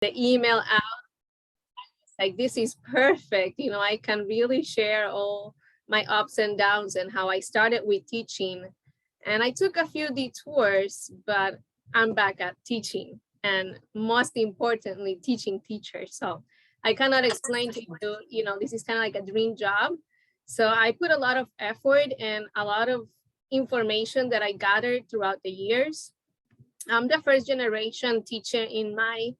the email out. Like, this is perfect. You know, I can really share all my ups and downs and how I started with teaching. And I took a few detours, but I'm back at teaching, and most importantly, teaching teachers. So I cannot explain to you, you know, this is kind of like a dream job. So I put a lot of effort and a lot of information that I gathered throughout the years. I'm the first generation teacher in my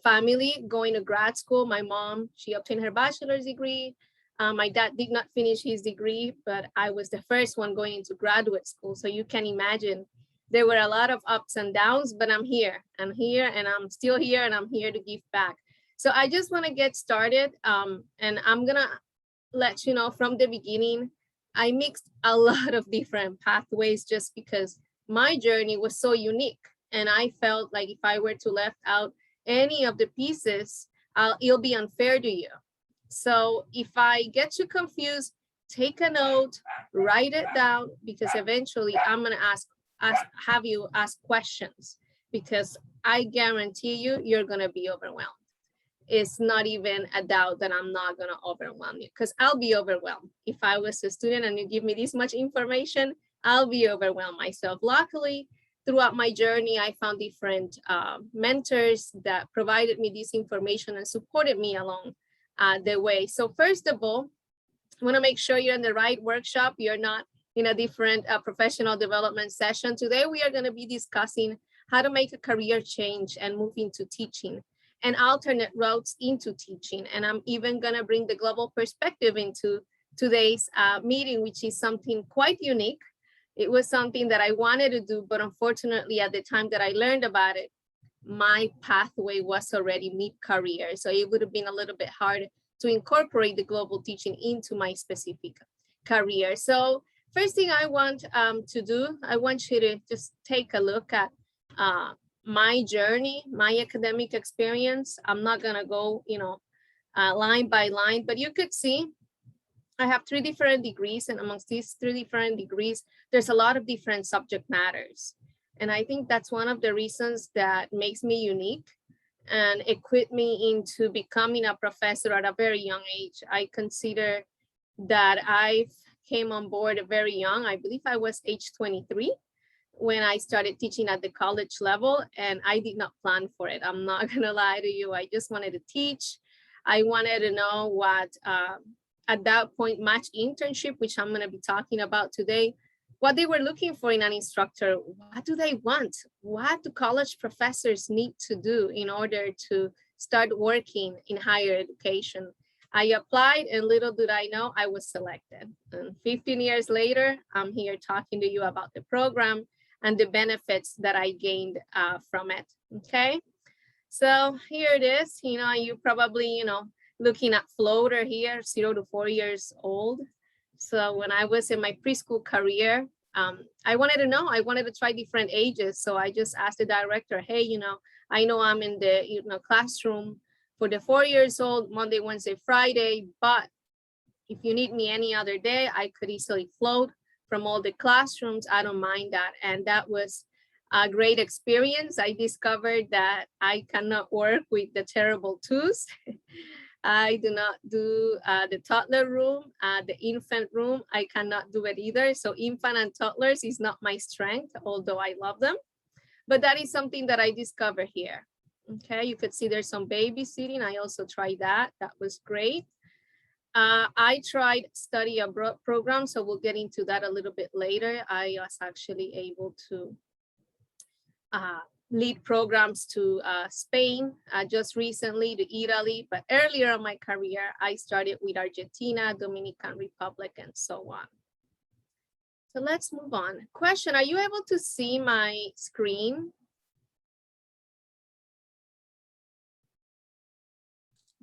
family going to grad school. My mom, she obtained her bachelor's degree. My dad did not finish his degree, but I was the first one going into graduate school. So you can imagine there were a lot of ups and downs, but I'm here, and I'm still here, and I'm here to give back. So I just want to get started, and I'm gonna let you know from the beginning, I mixed a lot of different pathways just because my journey was so unique. And I felt like if I were to left out any of the pieces, it'll be unfair to you. So if I get you confused, take a note, write it down, because eventually I'm gonna have you ask questions, because I guarantee you, you're gonna be overwhelmed. It's not even a doubt that I'm not gonna overwhelm you, because I'll be overwhelmed. If I was a student and you give me this much information, I'll be overwhelmed myself. Luckily, throughout my journey, I found different mentors that provided me this information and supported me along the way. So first of all, I wanna make sure you're in the right workshop. You're not in a different professional development session. Today, we are gonna be discussing how to make a career change and move into teaching and alternate routes into teaching. And I'm even gonna bring the global perspective into today's meeting, which is something quite unique. It was something that I wanted to do, but unfortunately at the time that I learned about it, my pathway was already mid-career. So it would have been a little bit hard to incorporate the global teaching into my specific career. So first thing I want to do, I want you to just take a look at my journey, my academic experience. I'm not gonna go, you know, line by line, but you could see I have 3 different degrees, and amongst these 3 different degrees, there's a lot of different subject matters. And I think that's one of the reasons that makes me unique and equipped me into becoming a professor at a very young age. I consider that I came on board very young. I believe I was age 23 when I started teaching at the college level, and I did not plan for it. I'm not gonna lie to you. I just wanted to teach. I wanted to know what, at that point, match internship, which I'm gonna be talking about today, what they were looking for in an instructor. What do they want? What do college professors need to do in order to start working in higher education? I applied, and little did I know, I was selected. And 15 years later, I'm here talking to you about the program and the benefits that I gained from it, okay? So here it is, you know, you probably, you know, looking at floater here, 0 to 4 years old. So when I was in my preschool career, I wanted to know, I wanted to try different ages. So I just asked the director, hey, you know I'm in the, you know, classroom for the 4 years old, Monday, Wednesday, Friday, but if you need me any other day, I could easily float from all the classrooms. I don't mind that. And that was a great experience. I discovered that I cannot work with the terrible twos. I do not do the toddler room, the infant room. I cannot do it either. So infant and toddlers is not my strength, although I love them. But that is something that I discovered here. Okay, you could see there's some babysitting. I also tried that. That was great. I tried study abroad program, so we'll get into that a little bit later. I was actually able to lead programs to Spain, just recently to Italy, but earlier in my career, I started with Argentina, Dominican Republic, and so on. So let's move on. Question, are you able to see my screen?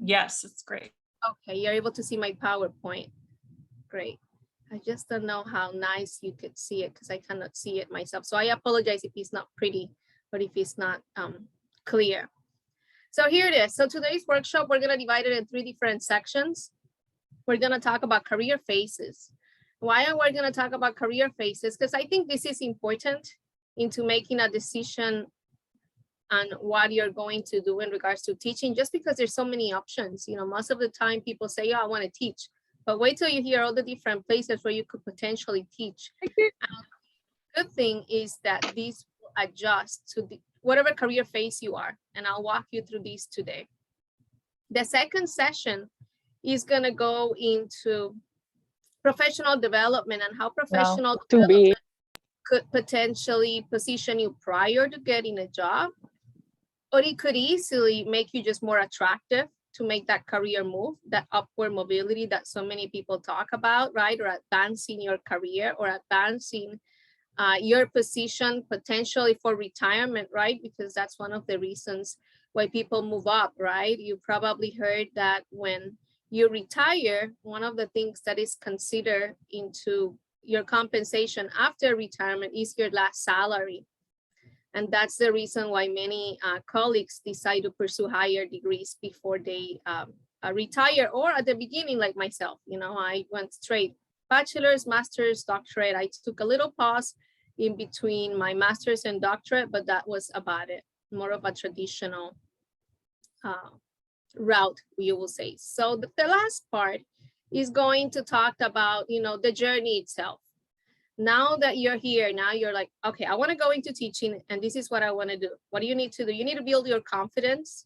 Yes, it's great. Okay, you're able to see my PowerPoint. Great. I just don't know how nice you could see it because I cannot see it myself. So I apologize if it's not pretty, but if it's not clear. So here it is. So today's workshop, we're gonna divide it in 3 different sections. We're gonna talk about career phases. Why are we gonna talk about career phases? Because I think this is important into making a decision on what you're going to do in regards to teaching, just because there's so many options. You know, most of the time people say, oh, I want to teach, but wait till you hear all the different places where you could potentially teach. Good thing is that these will adjust to whatever career phase you are, and I'll walk you through these today. The second session is going to go into professional development and how professional development could potentially position you prior to getting a job, or it could easily make you just more attractive to make that career move, that upward mobility that so many people talk about, right? Or advancing your career, or advancing your position potentially for retirement, right? Because that's one of the reasons why people move up, right? You probably heard that when you retire, one of the things that is considered into your compensation after retirement is your last salary. And that's the reason why many colleagues decide to pursue higher degrees before they retire, or at the beginning, like myself. You know, I went straight bachelor's, master's, doctorate. I took a little pause in between my master's and doctorate, but that was about it. More of a traditional route, you will say. So the last part is going to talk about, you know, the journey itself. Now that you're here, now you're like, okay, I want to go into teaching, and this is what I want to do. What do you need to do? You need to build your confidence,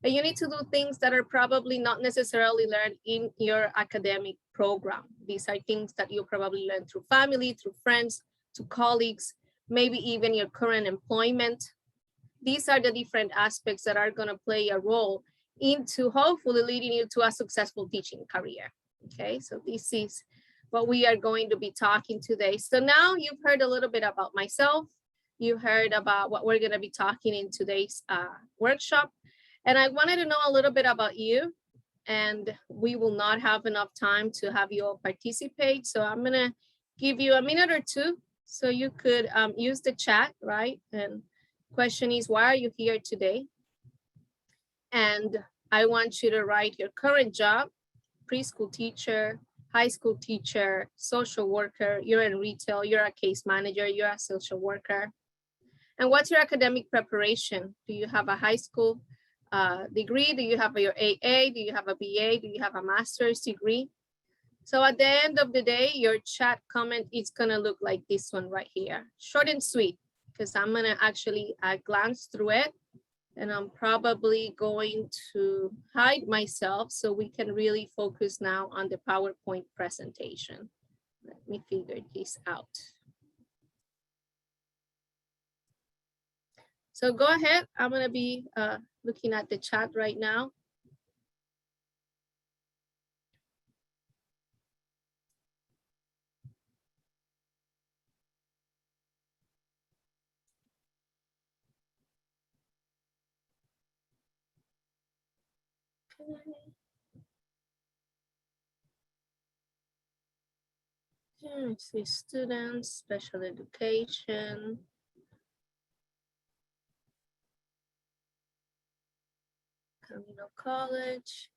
and you need to do things that are probably not necessarily learned in your academic program. These are things that you probably learn through family, through friends, to colleagues, maybe even your current employment. These are the different aspects that are going to play a role into hopefully leading you to a successful teaching career. Okay, so this is what we are going to be talking today. So now you've heard a little bit about myself. You heard about what we're going to be talking in today's workshop. And I wanted to know a little bit about you. And we will not have enough time to have you all participate. So I'm going to give you a minute or two so you could use the chat, right? And question is, why are you here today? And I want you to write your current job, preschool teacher, high school teacher, social worker, you're in retail, you're a case manager, you're a social worker. And what's your academic preparation? Do you have a high school degree? Do you have your AA? Do you have a BA? Do you have a master's degree? So at the end of the day, your chat comment is gonna look like this one right here. Short and sweet, because I'm gonna actually glance through it. And I'm probably going to hide myself so we can really focus now on the PowerPoint presentation. Let me figure this out. So go ahead. I'm going to be looking at the chat right now. Let's see, students, special education. Camino College.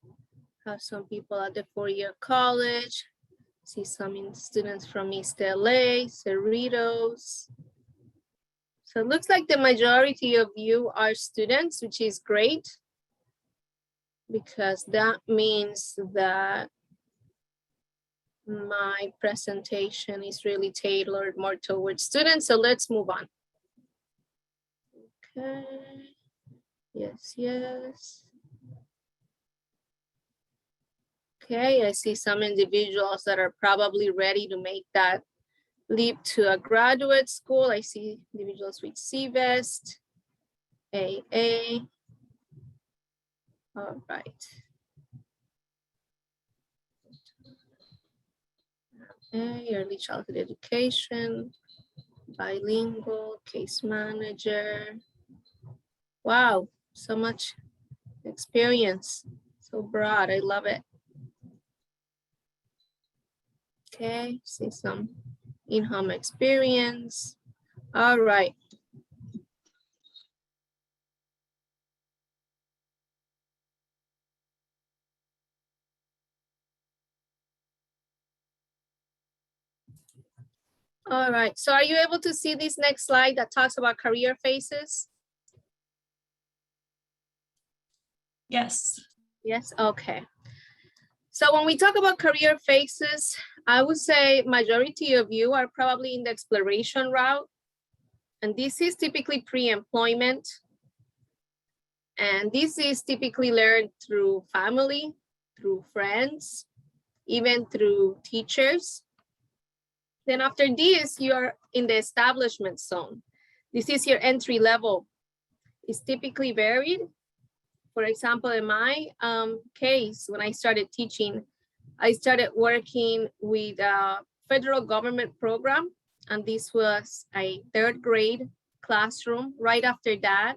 Have some people at the 4-year college. See some students from East LA, Cerritos. So it looks like the majority of you are students, which is great, because that means that my presentation is really tailored more towards students. So let's move on. Okay. Yes, yes. Okay, I see some individuals that are probably ready to make that leap to a graduate school. I see individuals with CVEST, AA. All right. Okay, early childhood education, bilingual, case manager. Wow, so much experience, so broad, I love it. Okay, see some in-home experience. All right. All right, so are you able to see this next slide that talks about career phases? Yes. Yes, okay. So when we talk about career phases, I would say majority of you are probably in the exploration route. And this is typically pre-employment. And this is typically learned through family, through friends, even through teachers. Then after this, you're in the establishment zone. This is your entry level. It's typically varied. For example, in my case, when I started teaching, I started working with a federal government program, and this was a 3rd grade classroom. Right after that,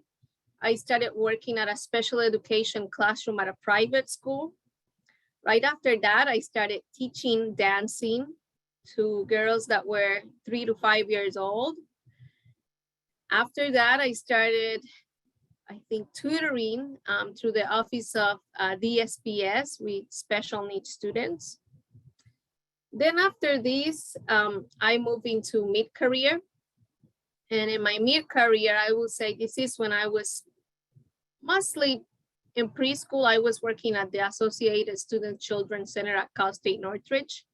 I started working at a special education classroom at a private school. Right after that, I started teaching dancing to girls that were 3 to 5 years old. After that, I started, I think, tutoring through the office of DSPS with special needs students. Then after this, I moved into mid-career. And in my mid-career, I will say this is when I was mostly in preschool. I was working at the Associated Student Children's Center at Cal State Northridge.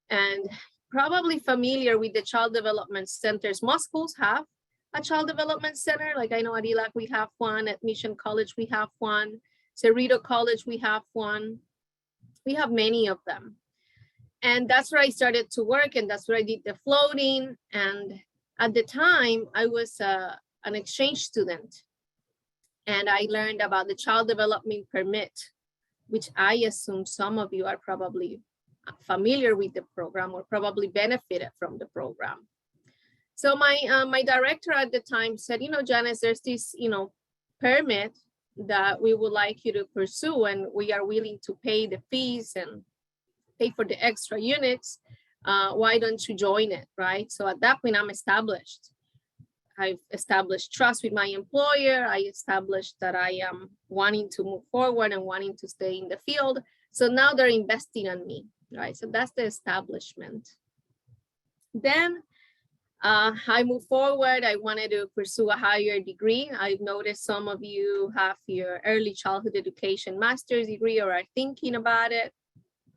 And probably familiar with the child development centers. Most schools have a child development center. Like I know at ELAC we have one, at Mission College we have one, Cerrito College we have one. We have many of them. And that's where I started to work, and that's where I did the floating. And at the time, I was an exchange student. And I learned about the child development permit, which I assume some of you are probably familiar with the program or probably benefited from the program. So my director at the time said, Janice, there's this, permit that we would like you to pursue, and we are willing to pay the fees and pay for the extra units. Why don't you join it, right? So at that point, I'm established. I've established trust with my employer. I established that I am wanting to move forward and wanting to stay in the field. So now they're investing in me, right? So that's the establishment. Then I moved forward. I wanted to pursue a higher degree. I've noticed some of you have your early childhood education master's degree or are thinking about it.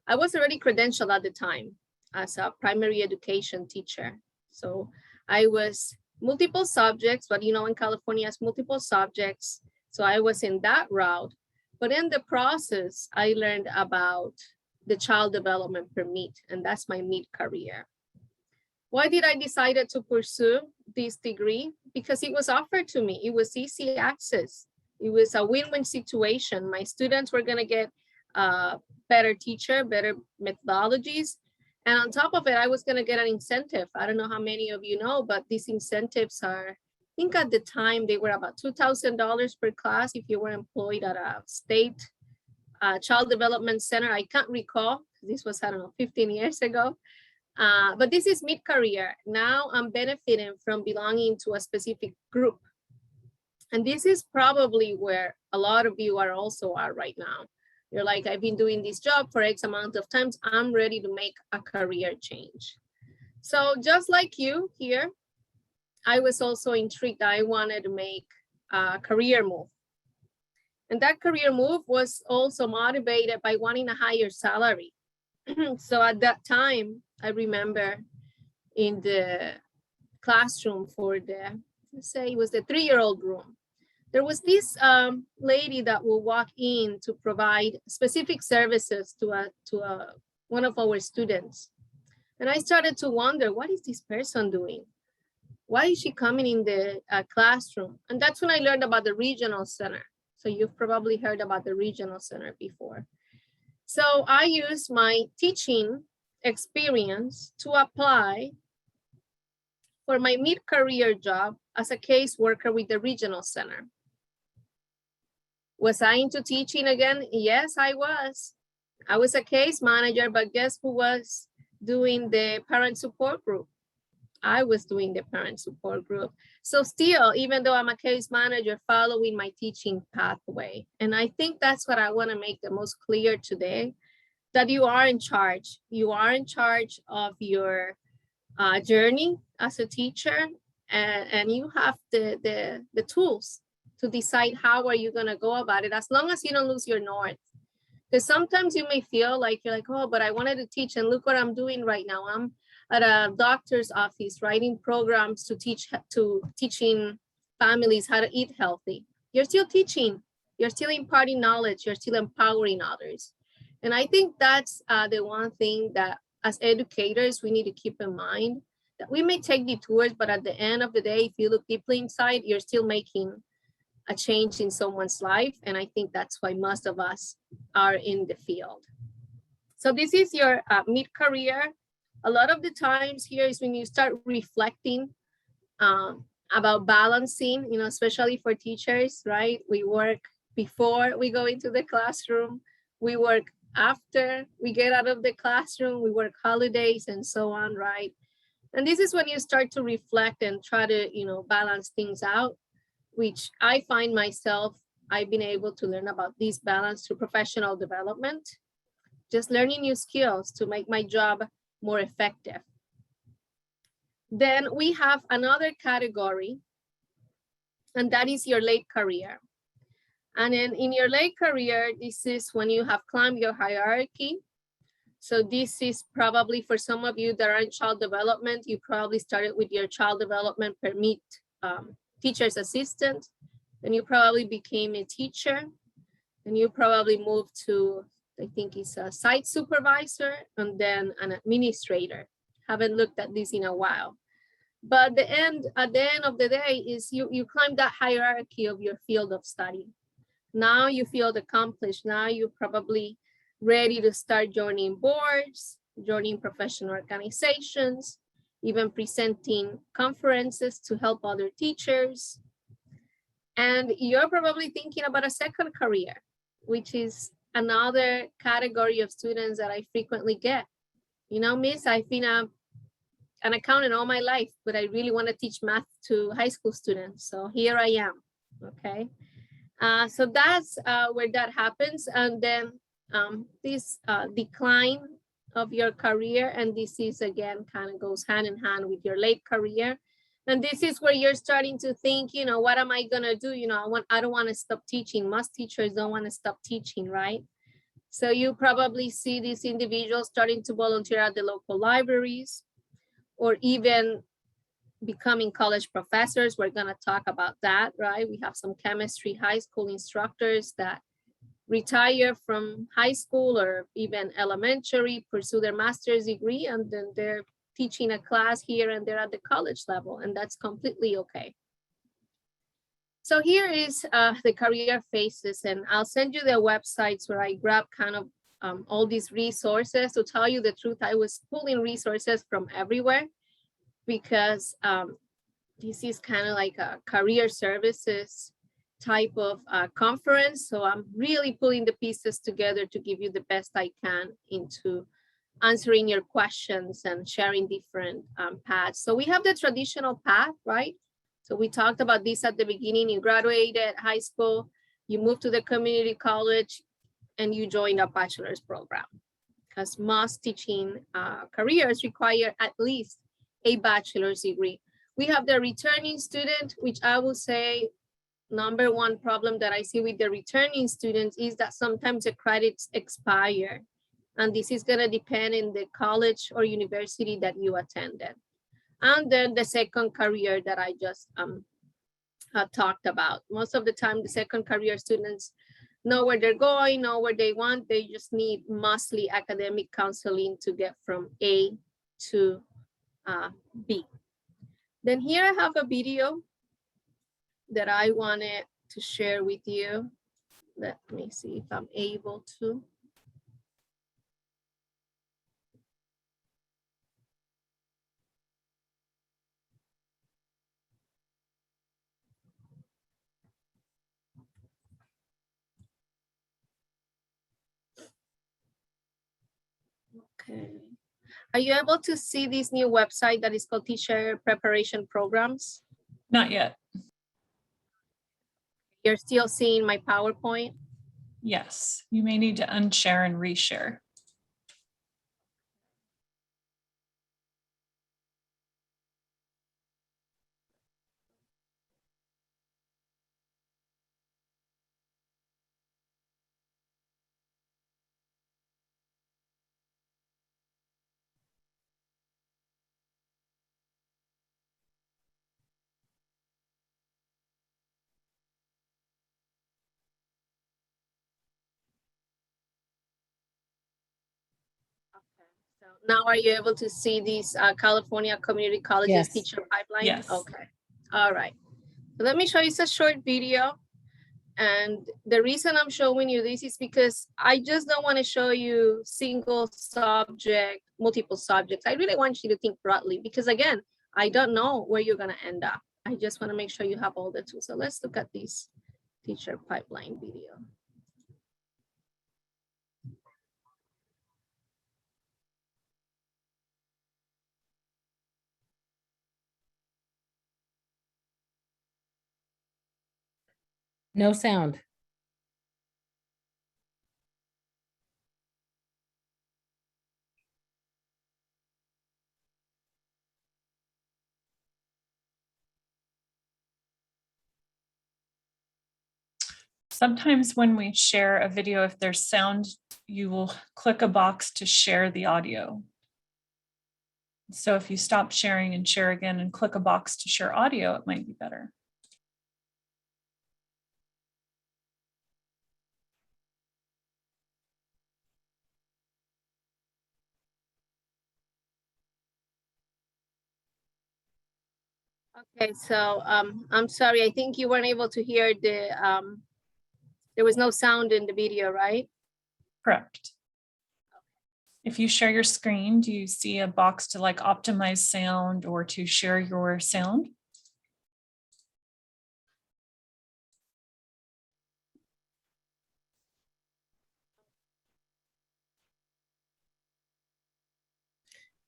I was already credentialed at the time as a primary education teacher. So I was multiple subjects, but in California has multiple subjects. So I was in that route. But in the process, I learned about the child development permit, and that's my mid-career. Why did I decide to pursue this degree? Because it was offered to me. It was easy access. It was a win-win situation. My students were going to get better teacher, better methodologies. And on top of it, I was going to get an incentive. I don't know how many of you know, but these incentives are, I think at the time, they were about $2,000 per class if you were employed at a state child development center. I can't recall. This was, I don't know, 15 years ago. But this is mid-career. Now I'm benefiting from belonging to a specific group. And this is probably where a lot of you are right now. You're like, I've been doing this job for X amount of times. I'm ready to make a career change. So just like you here, I was also intrigued. I wanted to make a career move. And that career move was also motivated by wanting a higher salary. So at that time, I remember in the classroom for the, let's say it was the 3-year-old room, there was this lady that will walk in to provide specific services to one of our students. And I started to wonder, what is this person doing? Why is she coming in the classroom? And that's when I learned about the regional center. So you've probably heard about the regional center before. So I used my teaching experience to apply for my mid-career job as a caseworker with the regional center. Was I into teaching again? Yes, I was. I was a case manager, but guess who was doing the parent support group? I was doing the parent support group. So still, even though I'm a case manager, following my teaching pathway. And I think that's what I want to make the most clear today, that you are in charge. You are in charge of your journey as a teacher, and you have the tools to decide how are you going to go about it, as long as you don't lose your north. Because sometimes you may feel like you're like, oh, but I wanted to teach, and look what I'm doing right now. I'm at a doctor's office writing programs to teaching families how to eat healthy. You're still teaching, you're still imparting knowledge, you're still empowering others. And I think that's the one thing that as educators, we need to keep in mind, that we may take detours, but at the end of the day, if you look deeply inside, you're still making a change in someone's life. And I think that's why most of us are in the field. So this is your mid-career. A lot of the times here is when you start reflecting about balancing, especially for teachers, right? We work before we go into the classroom, we work after we get out of the classroom, we work holidays and so on, right? And this is when you start to reflect and try to, balance things out, which I find myself, I've been able to learn about this balance through professional development, just learning new skills to make my job more effective. Then we have another category, and that is your late career. And then in your late career, this is when you have climbed your hierarchy. So this is probably for some of you that are in child development, you probably started with your child development permit teacher's assistant, and you probably became a teacher, and you probably moved to, I think it's a site supervisor, and then an administrator. Haven't looked at this in a while. But at the end of the day is you climb that hierarchy of your field of study. Now you feel accomplished. Now you're probably ready to start joining boards, joining professional organizations, even presenting conferences to help other teachers. And you're probably thinking about a second career, which is another category of students that I frequently get. Miss, I've been an accountant all my life, but I really want to teach math to high school students. So here I am, okay? So that's where that happens. And then this decline of your career, and this is again kind of goes hand in hand with your late career. And this is where you're starting to think, what am I gonna do? I don't want to stop teaching. Most teachers don't want to stop teaching, right? So you probably see these individuals starting to volunteer at the local libraries, or even becoming college professors. We're gonna talk about that, right? We have some chemistry high school instructors that retire from high school or even elementary, pursue their master's degree, and then they're teaching a class here and there at the college level, and that's completely okay. So here is the career phases, and I'll send you the websites where I grab kind of all these resources. To tell you the truth, I was pulling resources from everywhere, because this is kind of like a career services type of conference. So I'm really pulling the pieces together to give you the best I can into answering your questions and sharing different paths. So we have the traditional path, right? So we talked about this at the beginning. You graduated high school, you moved to the community college, and you joined a bachelor's program, because most teaching careers require at least a bachelor's degree. We have the returning student, which I will say, number one problem that I see with the returning students is that sometimes the credits expire. And this is gonna depend in the college or university that you attended. And then the second career that I just talked about. Most of the time, the second career students know where they're going, know where they want. They just need mostly academic counseling to get from A to B. Then here I have a video that I wanted to share with you. Let me see if I'm able to. Okay. Are you able to see this new website that is called Teacher Preparation Programs? Not yet. You're still seeing my PowerPoint? Yes, you may need to unshare and reshare. So now are you able to see these California Community Colleges Yes. teacher pipeline? Yes. Okay. All right. So let me show you a short video. And the reason I'm showing you this is because I just don't want to show you single subject, multiple subjects. I really want you to think broadly because again, I don't know where you're going to end up. I just want to make sure you have all the tools. So let's look at this teacher pipeline video. No sound. Sometimes when we share a video, if there's sound, you will click a box to share the audio. So if you stop sharing and share again and click a box to share audio, it might be better. Okay, so I'm sorry, I think you weren't able to hear there was no sound in the video, right? Correct. If you share your screen, do you see a box to like optimize sound or to share your sound?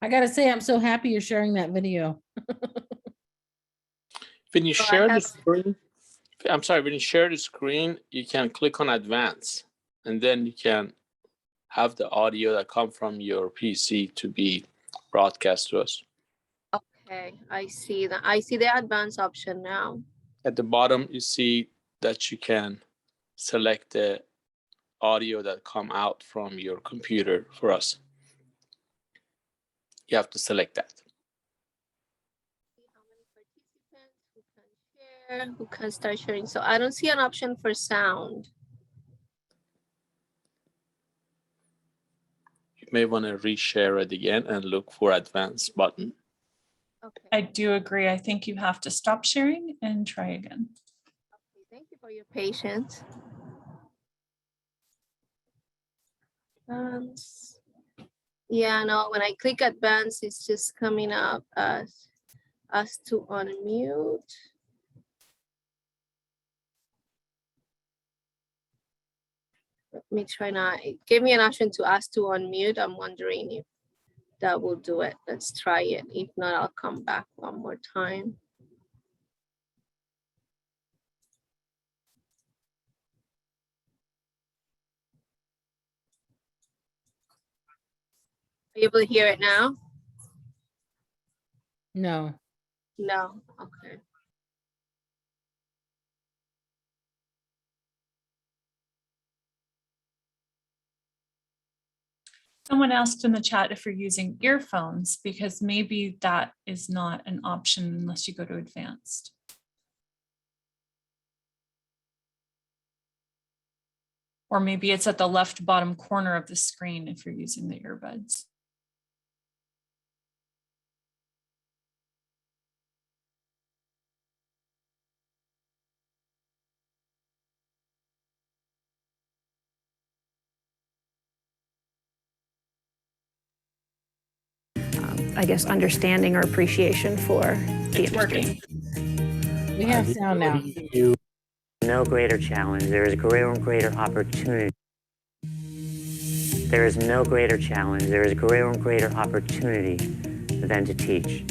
I gotta say, I'm so happy you're sharing that video. When you So I share the have- screen, I'm sorry, when you share the screen, you can click on advance and then you can have the audio that come from your PC to be broadcast to us. Okay, I see that. I see the advanced option now. At the bottom, you see that you can select the audio that come out from your computer for us. You have to select that. See how many participants who can share, who can start sharing. So I don't see an option for sound. You may want to reshare it again and look for advanced button. Okay. I do agree. I think you have to stop sharing and try again. Okay, thank you for your patience. Yeah, no, when I click advance, it's just coming up as us to unmute. Let me try now. It gave me an option to ask to unmute. I'm wondering if that will do it. Let's try it. If not, I'll come back one more time. Are you able to hear it now? No. No, okay. Someone asked in the chat if you're using earphones, because maybe that is not an option unless you go to advanced. Or maybe it's at the left bottom corner of the screen if you're using the earbuds. I guess, understanding or appreciation for the It's industry. working. We have sound now. No greater challenge. There is greater opportunity. There is no greater challenge. There is greater opportunity than to teach.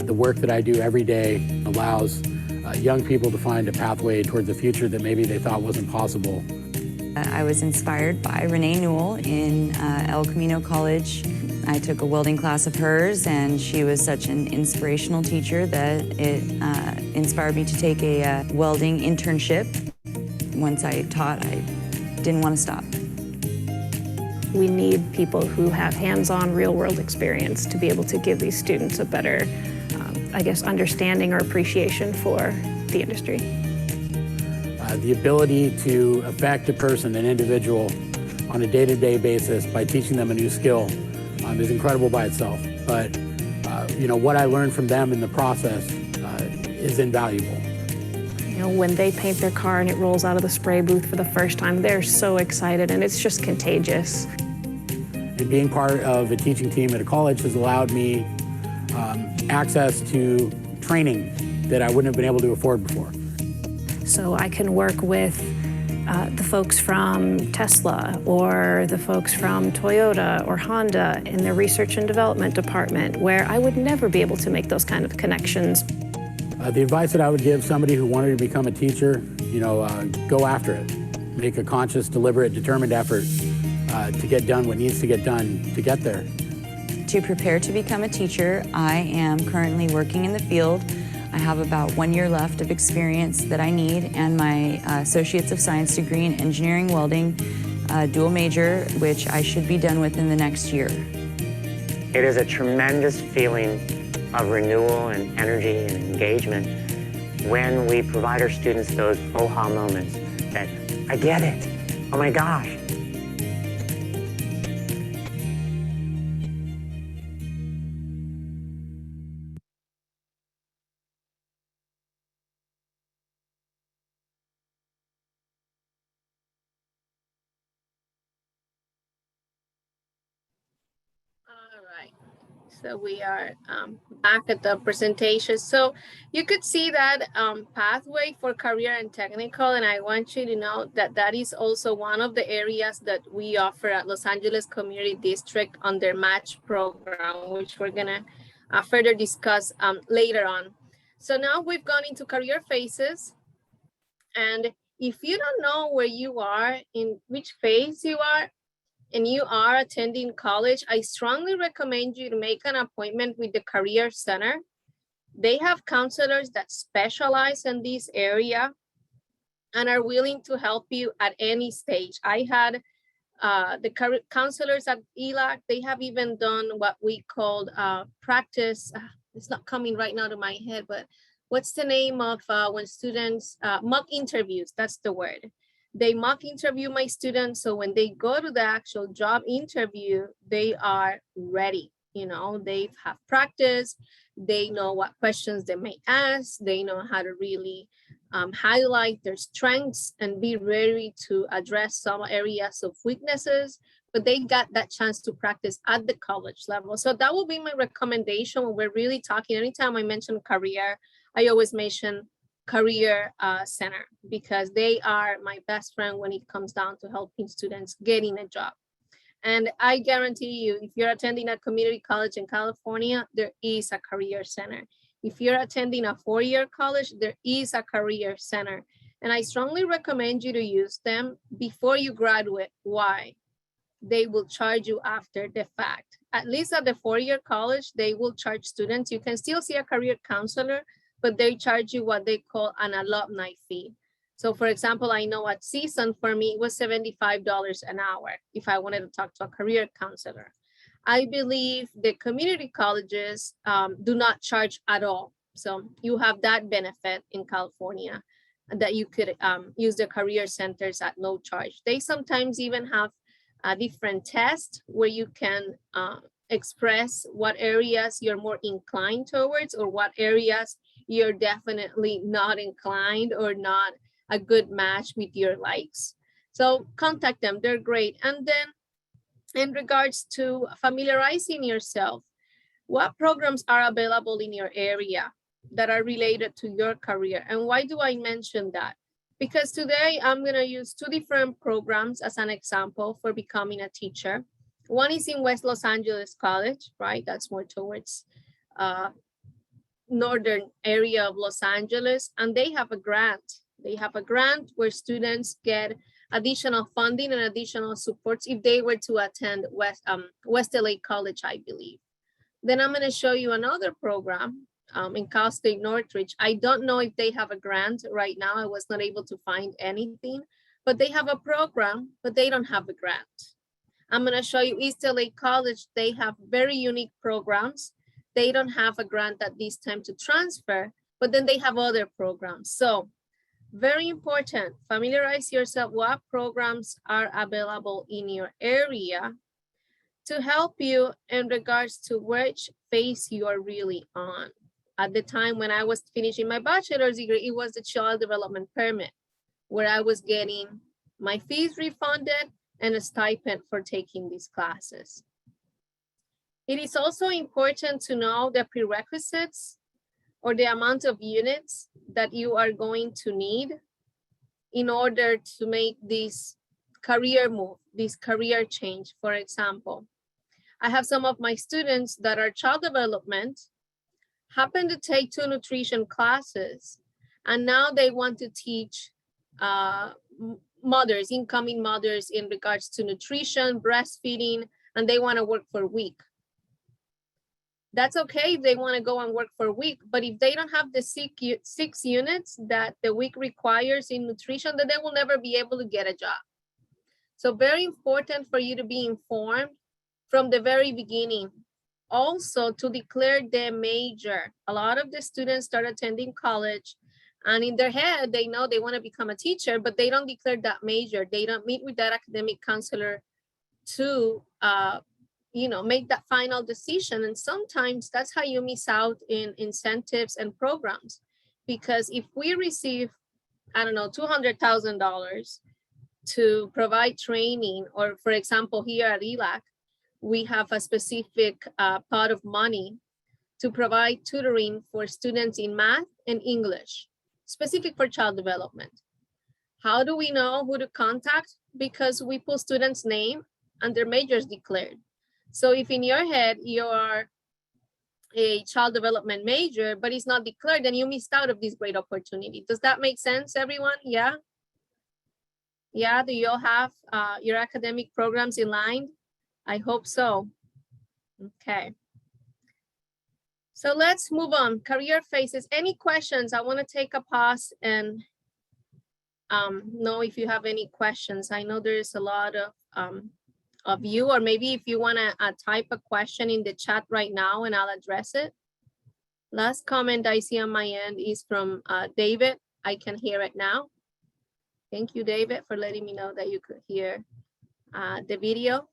The work that I do every day allows young people to find a pathway towards the future that maybe they thought wasn't possible. I was inspired by Renee Newell in El Camino College. I took a welding class of hers, and she was such an inspirational teacher that it inspired me to take a welding internship. Once I taught, I didn't want to stop. We need people who have hands-on real-world experience to be able to give these students a better, I guess, understanding or appreciation for the industry. The ability to affect a person, an individual, on a day-to-day basis by teaching them a new skill is incredible by itself. But what I learned from them in the process is invaluable. When they paint their car and it rolls out of the spray booth for the first time, they're so excited, and it's just contagious. And being part of a teaching team at a college has allowed me access to training that I wouldn't have been able to afford before. So I can work with the folks from Tesla or the folks from Toyota or Honda in their research and development department, where I would never be able to make those kind of connections. The advice that I would give somebody who wanted to become a teacher, go after it. Make a conscious, deliberate, determined effort to get done what needs to get done to get there. To prepare to become a teacher, I am currently working in the field. I have about 1 year left of experience that I need, and my Associates of Science degree in engineering welding, dual major, which I should be done with in the next year. It is a tremendous feeling of renewal and energy and engagement when we provide our students those aha moments that, I get it, oh my gosh. All right, so we are back at the presentation. So you could see that pathway for career and technical, and I want you to know that that is also one of the areas that we offer at Los Angeles Community District on their match program, which we're gonna further discuss later on. So now we've gone into career phases, and if you don't know where you are, in which phase you are, and you are attending college, I strongly recommend you to make an appointment with the Career Center. They have counselors that specialize in this area and are willing to help you at any stage. I had the counselors at ELAC, they have even done what we called practice. It's not coming right now to my head, but what's the name of when students, mock interviews, that's the word. They mock interview my students, so when they go to the actual job interview, they are ready. They have practice, they know what questions they may ask, they know how to really highlight their strengths and be ready to address some areas of weaknesses, but they got that chance to practice at the college level. So that will be my recommendation when we're really talking. Anytime I mention career, I always mention Career Center, because they are my best friend when it comes down to helping students getting a job. And I guarantee you, if you're attending a community college in California, there is a Career Center. If you're attending a four-year college, there is a Career Center. And I strongly recommend you to use them before you graduate. Why? They will charge you after the fact. At least at the four-year college, they will charge students. You can still see a career counselor, but they charge you what they call an alumni fee. So for example, I know at Season for me, it was $75 an hour if I wanted to talk to a career counselor. I believe the community colleges do not charge at all. So you have that benefit in California, that you could use the career centers at no charge. They sometimes even have a different test where you can express what areas you're more inclined towards, or what areas you're definitely not inclined or not a good match with your likes. So contact them, they're great. And then in regards to familiarizing yourself, what programs are available in your area that are related to your career? And why do I mention that? Because today I'm gonna use two different programs as an example for becoming a teacher. One is in West Los Angeles College, right? That's more towards northern area of Los Angeles, and they have a grant. They have a grant where students get additional funding and additional supports if they were to attend West LA College, I believe. Then I'm going to show you another program in Cal State Northridge. I don't know if they have a grant right now. I was not able to find anything, but they have a program, but they don't have a grant. I'm going to show you East LA College. They have very unique programs. They don't have a grant at this time to transfer, but then they have other programs. So Very important, familiarize yourself what programs are available in your area to help you in regards to which phase you are really on. At the time when I was finishing my bachelor's degree, it was the child development permit, where I was getting my fees refunded and a stipend for taking these classes. It is also important to know the prerequisites or the amount of units that you are going to need in order to make this career move, this career change. For example, I have some of my students that are child development, happen to take 2 nutrition classes, and now they want to teach mothers, incoming mothers, in regards to nutrition, breastfeeding, and they want to work for a week. That's okay if they want to go and work for a week, but if they don't have the 6 units that the week requires in nutrition, then they will never be able to get a job. So very important for you to be informed from the very beginning. Also, to declare their major. A lot of the students start attending college, and in their head, they know they want to become a teacher, but they don't declare that major. They don't meet with that academic counselor to make that final decision. And sometimes that's how you miss out in incentives and programs. Because if we receive, I don't know, $200,000 to provide training, or for example, here at ELAC, we have a specific pot of money to provide tutoring for students in math and English, specific for child development. How do we know who to contact? Because we put students' name and their majors declared. So if in your head you are a child development major, but it's not declared, then you missed out of this great opportunity. Does that make sense, everyone? Yeah? Yeah, do you all have your academic programs in line? I hope so. Okay. So let's move on. Career phases. Any questions? I want to take a pause and know if you have any questions. I know there's a lot of you, or maybe if you want to type a question in the chat right now and I'll address it. Last comment I see on my end is from David. I can hear it now. Thank you, David, for letting me know that you could hear the video.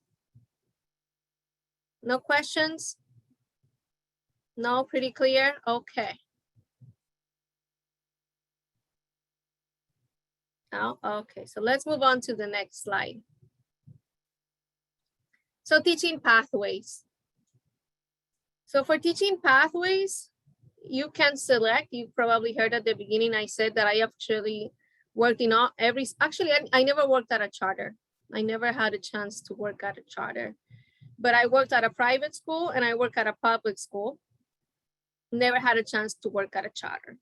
No questions? No, pretty clear? Okay. Oh, okay, so let's move on to the next slide. So teaching pathways. So for teaching pathways, you can select, you probably heard at the beginning, I said that I actually worked in I never worked at a charter. I never had a chance to work at a charter. But I worked at a private school and I worked at a public school. Never had a chance to work at a charter.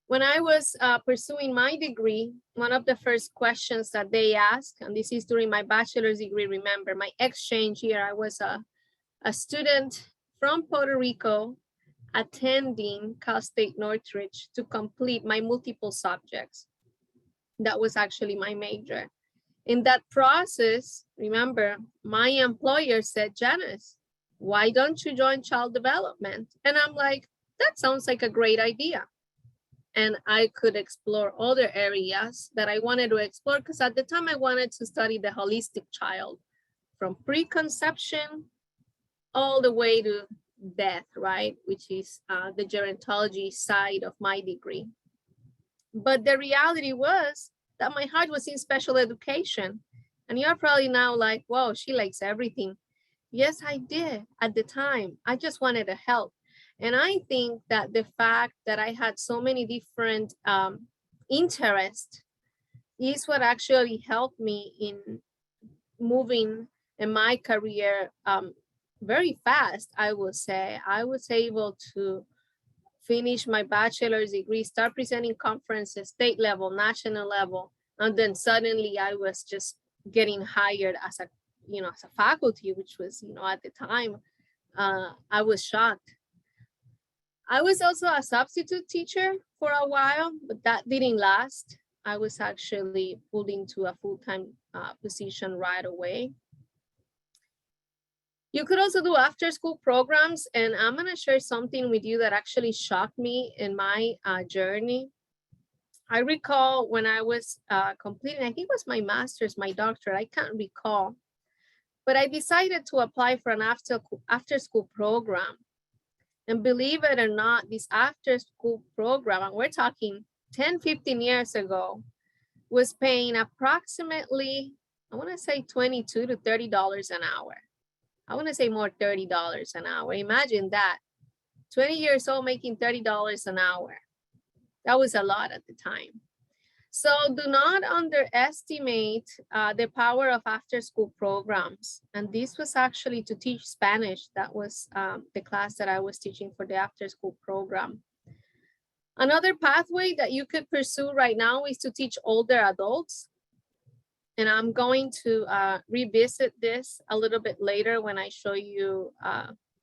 When I was pursuing my degree, one of the first questions that they asked, and this is during my bachelor's degree, remember, my exchange year, I was a student from Puerto Rico attending Cal State Northridge to complete my multiple subjects. That was actually my major. In that process, remember, my employer said, Janice, why don't you join child development? And I'm like, that sounds like a great idea. And I could explore other areas that I wanted to explore, because at the time I wanted to study the holistic child from preconception all the way to death, right? Which is the gerontology side of my degree. But the reality was that my heart was in special education. And you're probably now like, whoa, she likes everything. Yes, I did at the time. I just wanted to help. And I think that the fact that I had so many different interests is what actually helped me in moving in my career very fast, I would say. I was able to finish my bachelor's degree, start presenting conferences, state level, national level, and then suddenly I was just getting hired as a faculty, which was, at the time, I was shocked. I was also a substitute teacher for a while, but that didn't last. I was actually pulled into a full-time position right away. You could also do after-school programs, and I'm gonna share something with you that actually shocked me in my journey. I recall when I was completing, I think it was my master's, my doctorate, I can't recall, but I decided to apply for an after school program. And believe it or not, this after school program, and we're talking 10, 15 years ago, was paying approximately, I want to say $22 to $30 an hour. I want to say more $30 an hour. Imagine that. 20 years old making $30 an hour. That was a lot at the time. So do not underestimate the power of after-school programs. And this was actually to teach Spanish. That was the class that I was teaching for the after-school program. Another pathway that you could pursue right now is to teach older adults. And I'm going to revisit this a little bit later when I show you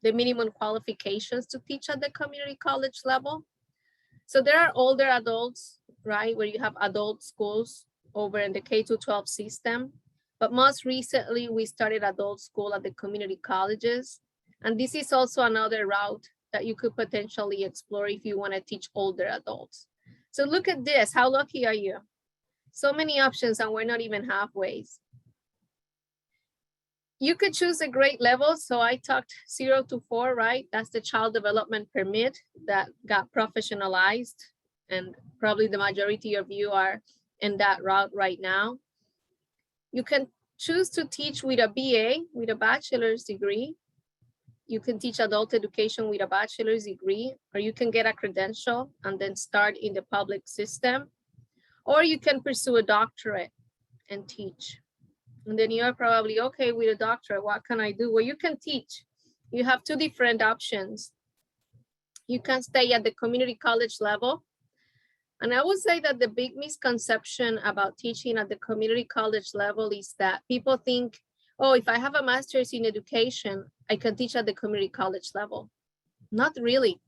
the minimum qualifications to teach at the community college level. So there are older adults, right, where you have adult schools over in the K-12 system. But most recently, we started adult school at the community colleges. And this is also another route that you could potentially explore if you want to teach older adults. So look at this. How lucky are you? So many options, and we're not even halfway. You could choose a grade level. So I talked 0 to 4, right? That's the child development permit that got professionalized. And probably the majority of you are in that route right now. You can choose to teach with a BA, with a bachelor's degree. You can teach adult education with a bachelor's degree, or you can get a credential and then start in the public system. Or you can pursue a doctorate and teach. And then you're probably, okay, with a doctorate, what can I do? Well, you can teach. You have two different options. You can stay at the community college level. And I would say that the big misconception about teaching at the community college level is that people think, oh, if I have a master's in education, I can teach at the community college level. Not really.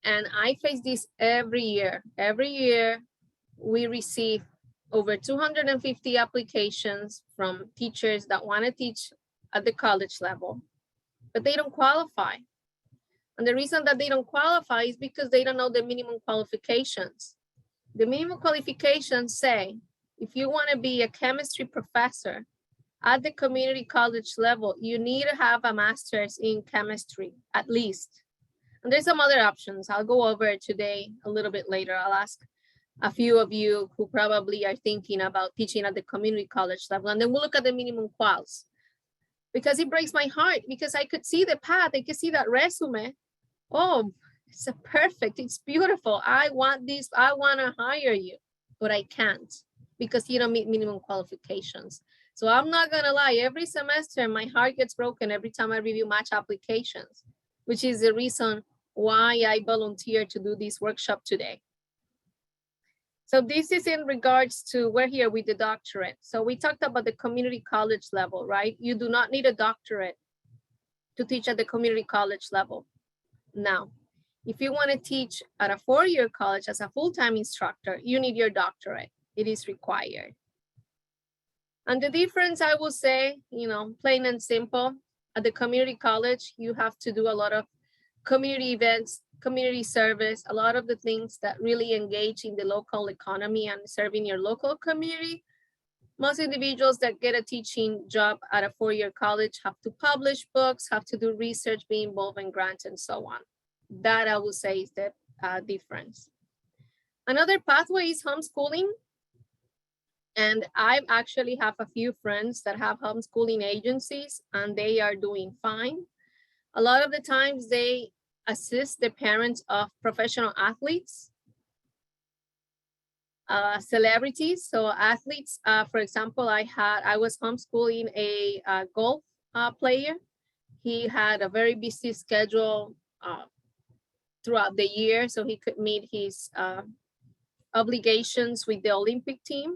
And I face this every year. Every year, we receive over 250 applications from teachers that want to teach at the college level, but they don't qualify. And the reason that they don't qualify is because they don't know the minimum qualifications. The minimum qualifications say, if you want to be a chemistry professor at the community college level, you need to have a master's in chemistry, at least. And there's some other options. I'll go over it today a little bit later. I'll ask a few of you who probably are thinking about teaching at the community college level, and then we'll look at the minimum quals. Because it breaks my heart, because I could see the path, I could see that resume. Oh, it's perfect, it's beautiful. I want this, I want to hire you, but I can't because you don't meet minimum qualifications. So I'm not gonna lie, every semester my heart gets broken every time I review match applications, which is the reason why I volunteered to do this workshop today. So this is in regards to, we're here with the doctorate. So we talked about the community college level, right? You do not need a doctorate to teach at the community college level. Now, if you want to teach at a 4-year college as a full-time instructor, you need your doctorate. It is required. And the difference, I will say, you know, plain and simple, at the community college, you have to do a lot of community events, community service, a lot of the things that really engage in the local economy and serving your local community. Most individuals that get a teaching job at a 4-year college have to publish books, have to do research, be involved in grants, and so on. That I would say is the difference. Another pathway is homeschooling. And I actually have a few friends that have homeschooling agencies, and they are doing fine. A lot of the times they assist the parents of professional athletes, celebrities. So athletes, for example, I was homeschooling a golf player. He had a very busy schedule throughout the year, so he could meet his obligations with the Olympic team.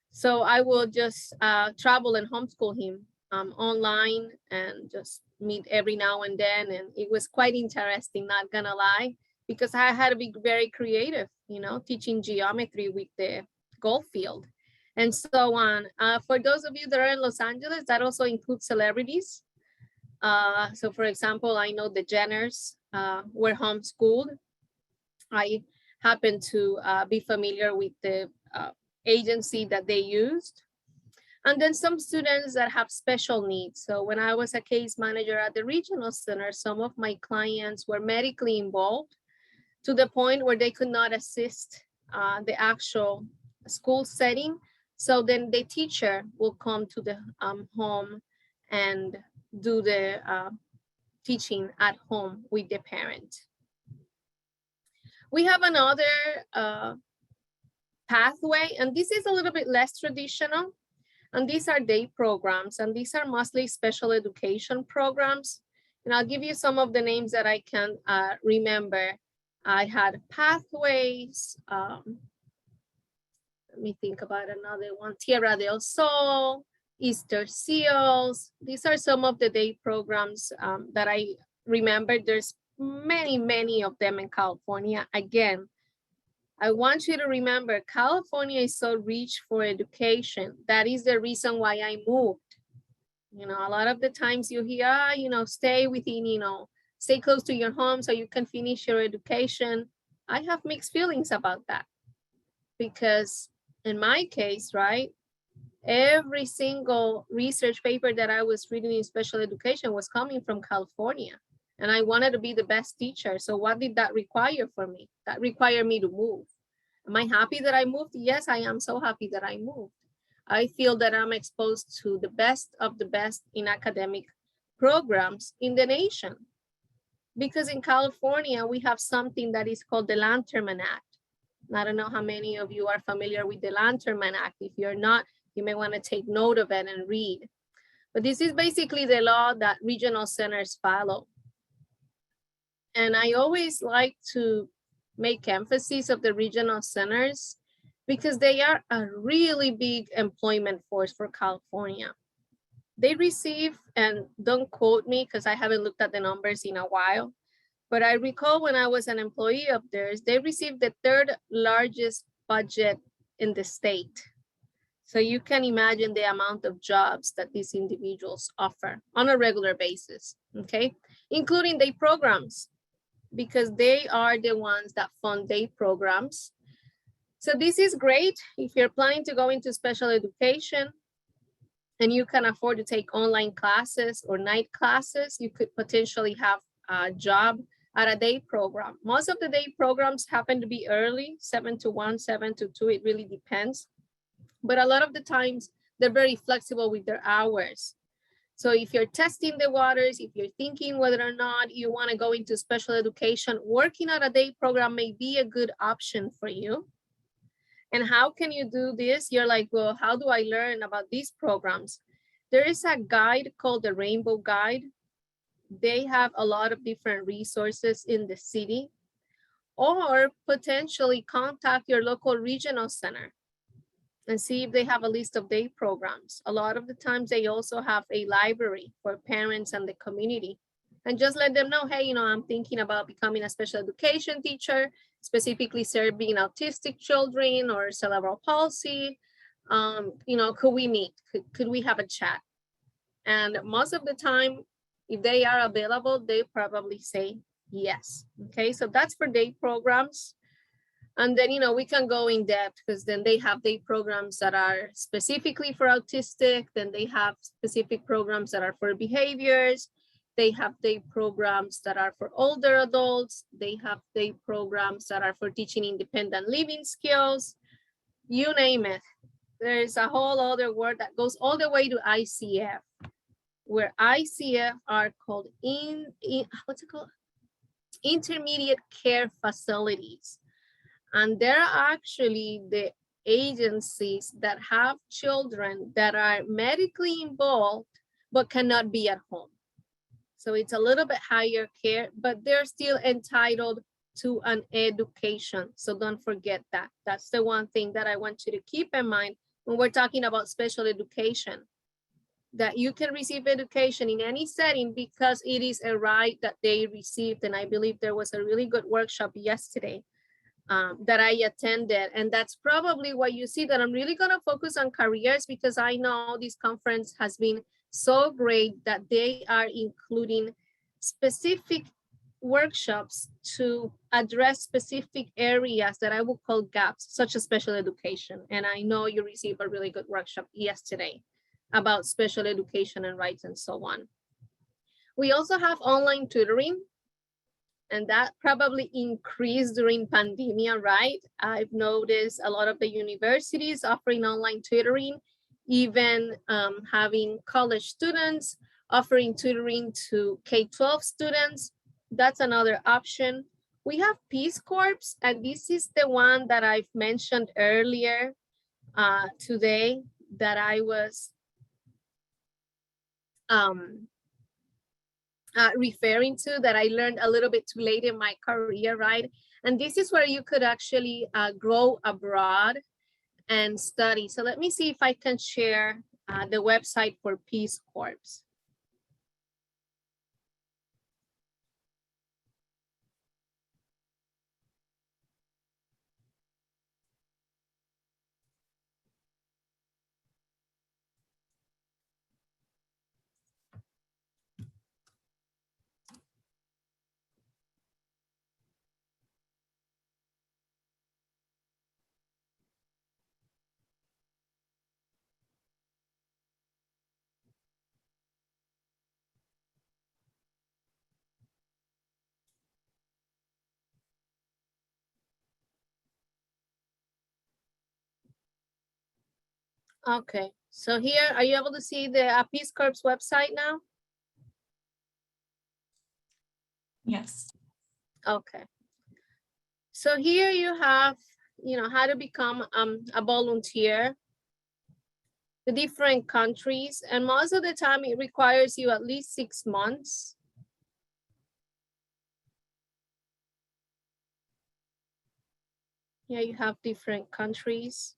So I will just travel and homeschool him online and just meet every now and then. And it was quite interesting, not gonna lie, because I had to be very creative, you know, teaching geometry with the golf field and so on. For those of you that are in Los Angeles, that also includes celebrities. So for example, I know the Jenners were homeschooled. I happen to be familiar with the agency that they used. And then some students that have special needs. So when I was a case manager at the regional center, some of my clients were medically involved to the point where they could not assist the actual school setting. So then the teacher will come to the home and do the teaching at home with the parent. We have another pathway, and this is a little bit less traditional. And these are day programs, and these are mostly special education programs. And I'll give you some of the names that I can remember. I had Pathways. Let me think about another one. Tierra del Sol, Easter Seals. These are some of the day programs that I remember. There's many, many of them in California. Again, I want you to remember, California is so rich for education. That is the reason why I moved. You know, a lot of the times you hear, you know, stay within, you know, stay close to your home so you can finish your education. I have mixed feelings about that because in my case, right, every single research paper that I was reading in special education was coming from California. And I wanted to be the best teacher. So what did that require for me? That required me to move. Am I happy that I moved? Yes, I am so happy that I moved. I feel that I'm exposed to the best of the best in academic programs in the nation. Because in California, we have something that is called the Lanterman Act. And I don't know how many of you are familiar with the Lanterman Act. If you're not, you may want to take note of it and read. But this is basically the law that regional centers follow. And I always like to make emphasis of the regional centers because they are a really big employment force for California. They receive, and don't quote me because I haven't looked at the numbers in a while, but I recall when I was an employee of theirs, they received the third largest budget in the state. So you can imagine the amount of jobs that these individuals offer on a regular basis, okay? Including day programs, because they are the ones that fund day programs. So this is great if you're planning to go into special education and you can afford to take online classes or night classes, you could potentially have a job at a day program. Most of the day programs happen to be early, 7 to 1, 7 to 2, it really depends. But a lot of the times they're very flexible with their hours. So if you're testing the waters, if you're thinking whether or not you want to go into special education, working at a day program may be a good option for you. And how can you do this? You're like, well, how do I learn about these programs? There is a guide called the Rainbow Guide. They have a lot of different resources in the city, or potentially contact your local regional center and see if they have a list of day programs. A lot of the times they also have a library for parents and the community. And just let them know, hey, you know, I'm thinking about becoming a special education teacher, specifically serving autistic children or cerebral palsy. You know, could we meet? Could we have a chat? And most of the time, if they are available, they probably say yes. Okay, so that's for day programs. And then, you know, we can go in depth because then they have day programs that are specifically for autistic. Then they have specific programs that are for behaviors. They have day programs that are for older adults. They have day programs that are for teaching independent living skills. You name it. There's a whole other word that goes all the way to ICF, where ICF are called what's it called? Intermediate care facilities. And they're actually the agencies that have children that are medically involved, but cannot be at home. So it's a little bit higher care, but they're still entitled to an education. So don't forget that. That's the one thing that I want you to keep in mind when we're talking about special education, that you can receive education in any setting because it is a right that they received. And I believe there was a really good workshop yesterday that I attended. And that's probably why you see that I'm really going to focus on careers, because I know this conference has been so great that they are including specific workshops to address specific areas that I would call gaps, such as special education. And I know you received a really good workshop yesterday about special education and rights and so on. We also have online tutoring, and that probably increased during pandemia, right? I've noticed a lot of the universities offering online tutoring, even having college students offering tutoring to K-12 students. That's another option. We have Peace Corps, and this is the one that I've mentioned earlier today that I was referring to, that I learned a little bit too late in my career, right? And this is where you could actually grow abroad and study. So let me see if I can share the website for Peace Corps. Okay, so here, are you able to see the Peace Corps website now? Yes. Okay. So here you have, how to become a volunteer, the different countries, and most of the time it requires you at least 6 months. Here you have different countries.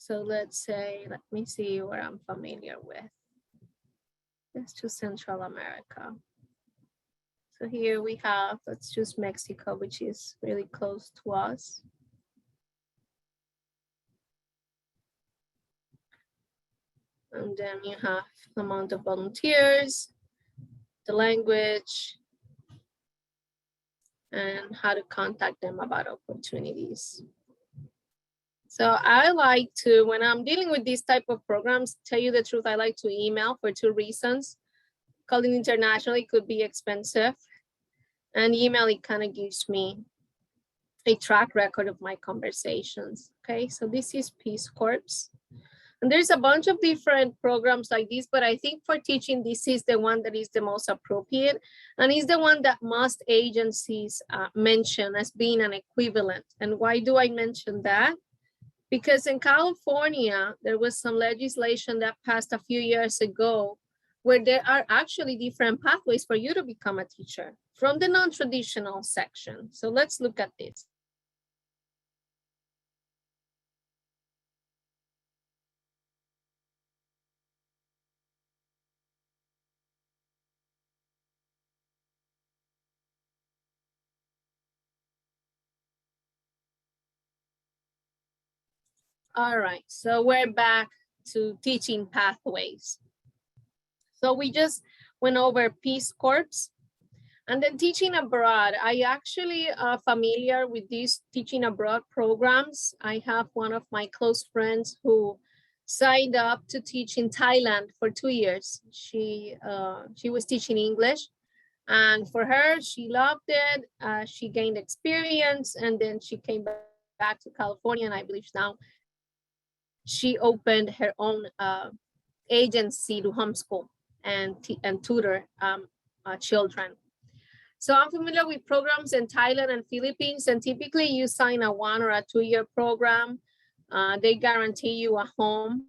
So let's say, let me see where I'm familiar with. Let's choose Central America. So here we have, let's choose Mexico, which is really close to us. And then you have the amount of volunteers, the language, and how to contact them about opportunities. So I like to, when I'm dealing with these type of programs, tell you the truth, I like to email for 2 reasons. Calling internationally could be expensive, and email, it kind of gives me a track record of my conversations. Okay, so this is Peace Corps. And there's a bunch of different programs like this, but I think for teaching, this is the one that is the most appropriate, and is the one that most agencies mention as being an equivalent. And why do I mention that? Because in California, there was some legislation that passed a few years ago where there are actually different pathways for you to become a teacher from the non-traditional section. So let's look at this. All right, so we're back to teaching pathways. So we just went over Peace Corps, and then teaching abroad. I actually am familiar with these teaching abroad programs. I have one of my close friends who signed up to teach in Thailand for 2 years. She was teaching English, and for her, she loved it. She gained experience, and then she came back to California, and I believe now she opened her own agency to homeschool and tutor children. So I'm familiar with programs in Thailand and Philippines, and typically you sign a 1 or a 2 year program. They guarantee you a home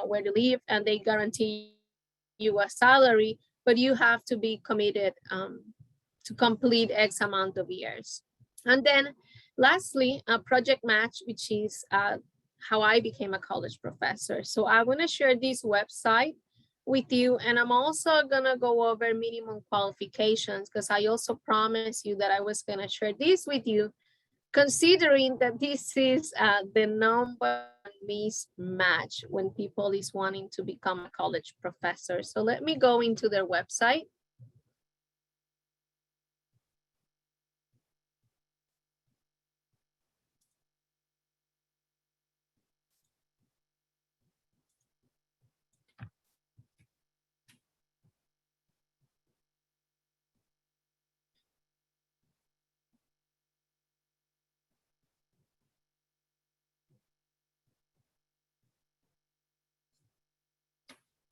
where to live, and they guarantee you a salary, but you have to be committed to complete X amount of years. And then lastly, a project match, which is how I became a college professor. So I want to share this website with you, and I'm also gonna go over minimum qualifications, because I also promised you that I was gonna share this with you, considering that this is the number mismatch when people is wanting to become a college professor. So let me go into their website.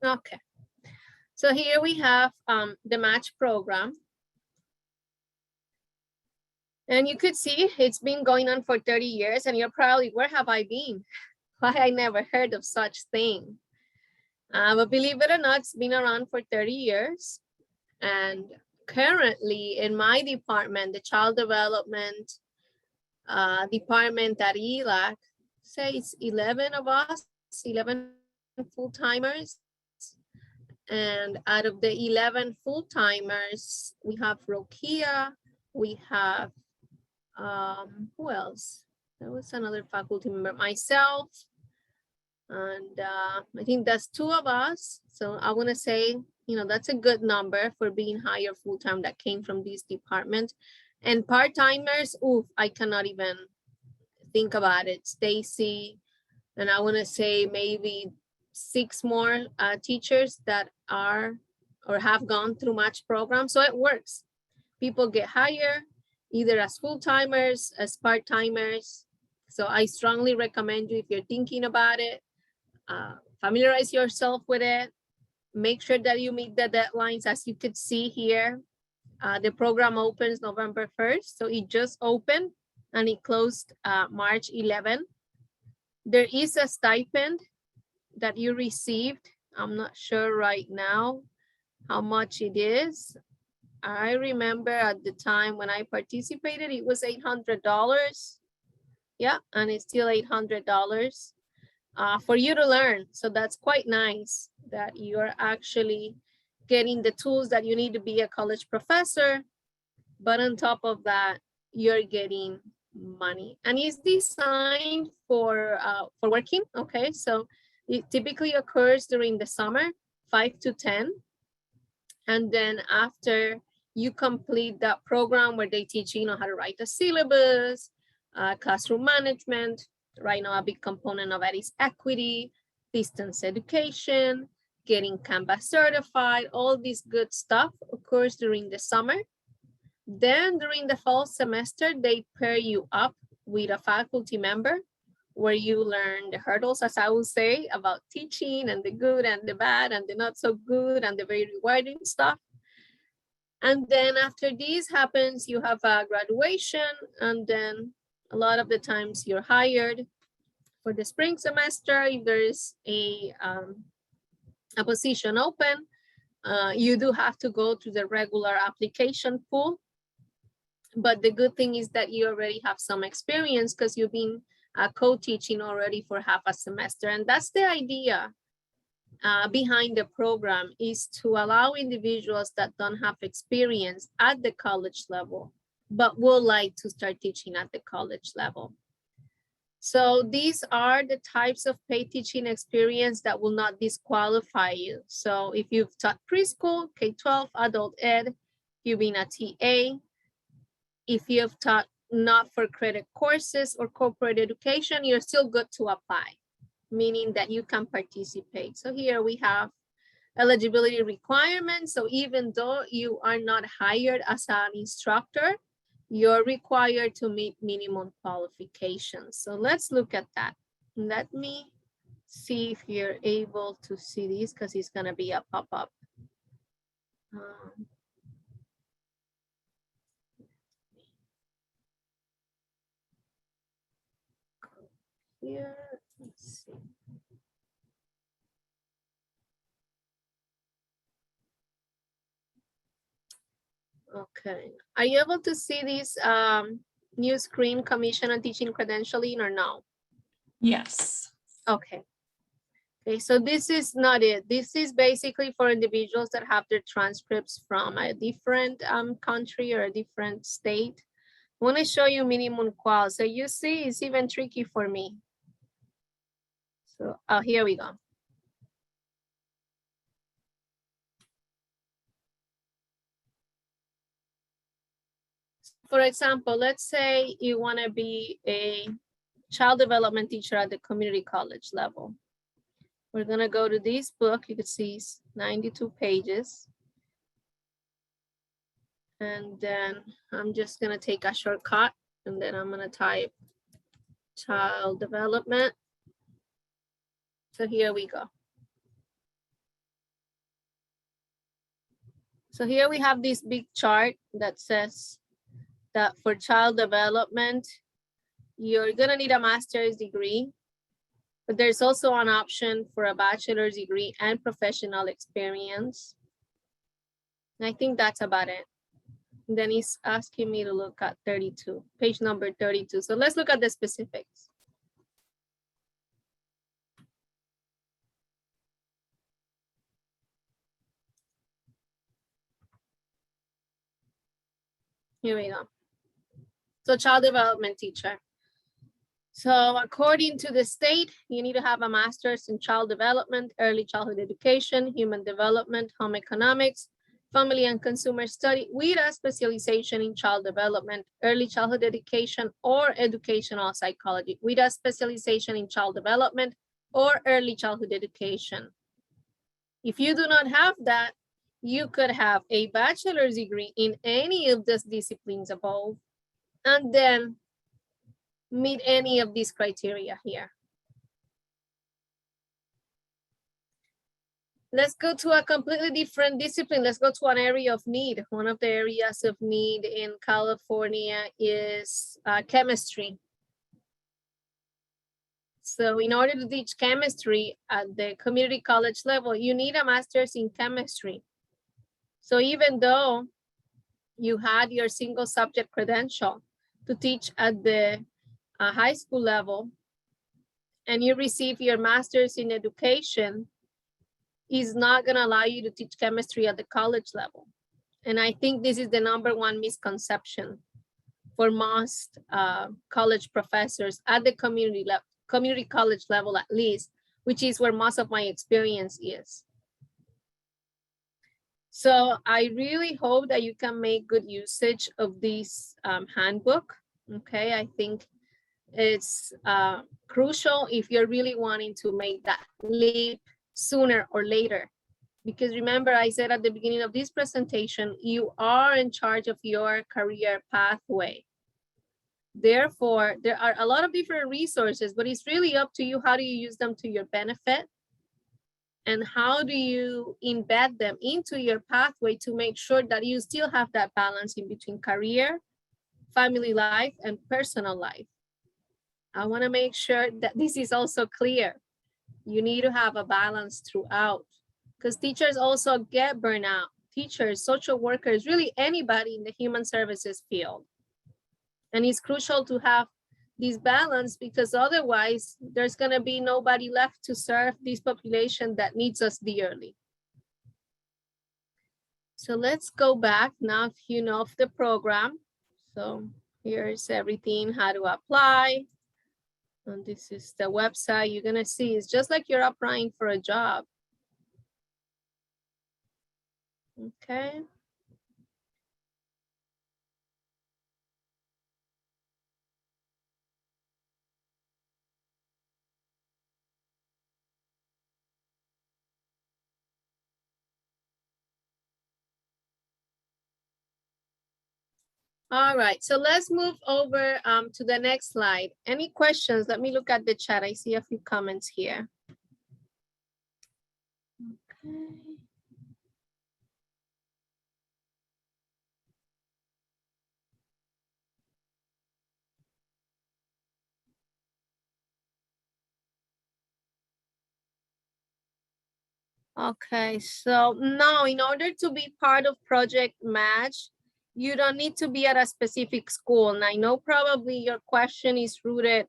Okay. So here we have the match program. And you could see it's been going on for 30 years and you're probably, where have I been? Why I never heard of such thing. But believe it or not, it's been around for 30 years. And currently in my department, the child development department at ELAC, say it's 11 of us, 11 full-timers. And out of the 11 full-timers, we have Rokia, we have, who else? There was another faculty member, myself, and I think that's 2 of us. So I want to say, you know, that's a good number for being hired full-time that came from this department. And part-timers, oof, I cannot even think about it. Stacy, and I want to say maybe 6 more teachers that are or have gone through match program. So it works. People get hired either as full-timers, as part-timers. So I strongly recommend you, if you're thinking about it, familiarize yourself with it. Make sure that you meet the deadlines. As you could see here, the program opens November 1st. So it just opened and it closed March 11. There is a stipend that you received. I'm not sure right now how much it is. I remember at the time when I participated, it was $800. Yeah, and it's still $800 for you to learn. So that's quite nice that you're actually getting the tools that you need to be a college professor. But on top of that, you're getting money, and it's designed for working. Okay, so it typically occurs during the summer, 5 to 10. And then after you complete that program where they teach you know how to write a syllabus, classroom management. Right now, a big component of it is equity, distance education, getting Canvas certified, all this good stuff occurs during the summer. Then during the fall semester, they pair you up with a faculty member where you learn the hurdles, as I would say, about teaching and the good and the bad and the not so good and the very rewarding stuff. And then after this happens, you have a graduation, and then a lot of the times you're hired for the spring semester. If there is a position open, you do have to go to the regular application pool. But the good thing is that you already have some experience because you've been co-teaching already for half a semester. And that's the idea behind the program, is to allow individuals that don't have experience at the college level, but would like to start teaching at the college level. So these are the types of paid teaching experience that will not disqualify you. So if you've taught preschool, K-12, adult ed, you've been a TA, if you've taught not for credit courses or corporate education, you're still good to apply, meaning that you can participate. So here we have eligibility requirements. So even though you are not hired as an instructor, you're required to meet minimum qualifications. So let's look at that. Let me see if you're able to see this, because it's gonna be a pop-up. Here, let's see. Okay, are you able to see this new screen, Commission on Teaching Credentialing, or no? Yes. Okay. Okay, so this is not it. This is basically for individuals that have their transcripts from a different country or a different state. I want to show you minimum qual. So you see, it's even tricky for me. So here we go. For example, let's say you want to be a child development teacher at the community college level. We're going to go to this book. You can see it's 92 pages. And then I'm just going to take a shortcut, and then I'm going to type child development. So here we go. So here we have this big chart that says that for child development, you're gonna need a master's degree, but there's also an option for a bachelor's degree and professional experience. And I think that's about it. And then he's asking me to look at 32, page number 32. So let's look at the specifics. Here we go. So child development teacher. So according to the state, you need to have a master's in child development, early childhood education, human development, home economics, family and consumer study with a specialization in child development, early childhood education, or educational psychology with a specialization in child development or early childhood education. If you do not have that, you could have a bachelor's degree in any of these disciplines above, and then meet any of these criteria here. Let's go to a completely different discipline. Let's go to an area of need. One of the areas of need in California is chemistry. So in order to teach chemistry at the community college level, you need a master's in chemistry. So even though you had your single subject credential to teach at the high school level, and you receive your master's in education, is not going to allow you to teach chemistry at the college level. And I think this is the #1 misconception for most college professors at the community college level at least, which is where most of my experience is. So I really hope that you can make good usage of this handbook. Okay, I think it's crucial if you're really wanting to make that leap sooner or later. Because remember, I said at the beginning of this presentation, you are in charge of your career pathway. Therefore, there are a lot of different resources, but it's really up to you. How do you use them to your benefit? And how do you embed them into your pathway to make sure that you still have that balance in between career, family life, and personal life? I want to make sure that this is also clear. You need to have a balance throughout, because teachers also get burnout. Teachers, social workers, really anybody in the human services field. And it's crucial to have this balance, because otherwise there's going to be nobody left to serve this population that needs us dearly. So let's go back now. If you know of the program, so here's everything, how to apply. And this is the website. You're going to see it's just like you're applying for a job. Okay. All right, so let's move over to the next slide. Any questions? Let me look at the chat. I see a few comments here. Okay. Okay, so now in order to be part of Project Match, you don't need to be at a specific school. And I know probably your question is rooted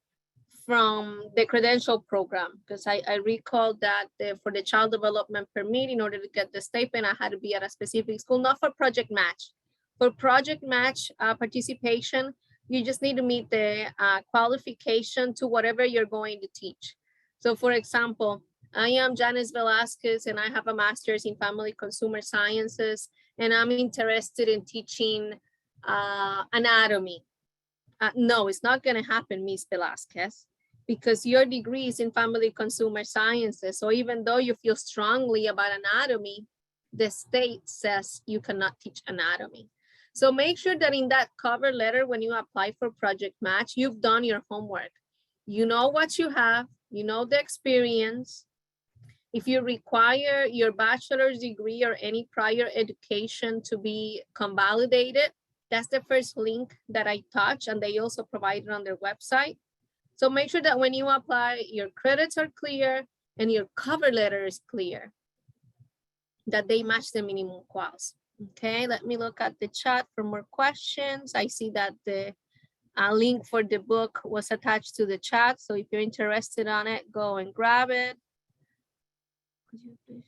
from the credential program, because I recall that for the child development permit, in order to get the stipend, I had to be at a specific school, not for Project Match. For Project Match participation, you just need to meet the qualification to whatever you're going to teach. So for example, I am Janice Velazquez, and I have a master's in family consumer sciences, and I'm interested in teaching anatomy. No, it's not going to happen, Ms. Velazquez, because your degree is in family consumer sciences. So even though you feel strongly about anatomy, the state says you cannot teach anatomy. So make sure that in that cover letter, when you apply for Project Match, you've done your homework. You know what you have, you know the experience, If you require your bachelor's degree or any prior education to be convalidated, that's the first link that I touch, and they also provide it on their website. So make sure that when you apply, your credits are clear and your cover letter is clear, that they match the minimum quals. Okay, let me look at the chat for more questions. I see that the link for the book was attached to the chat. So if you're interested on it, go and grab it. Could you please?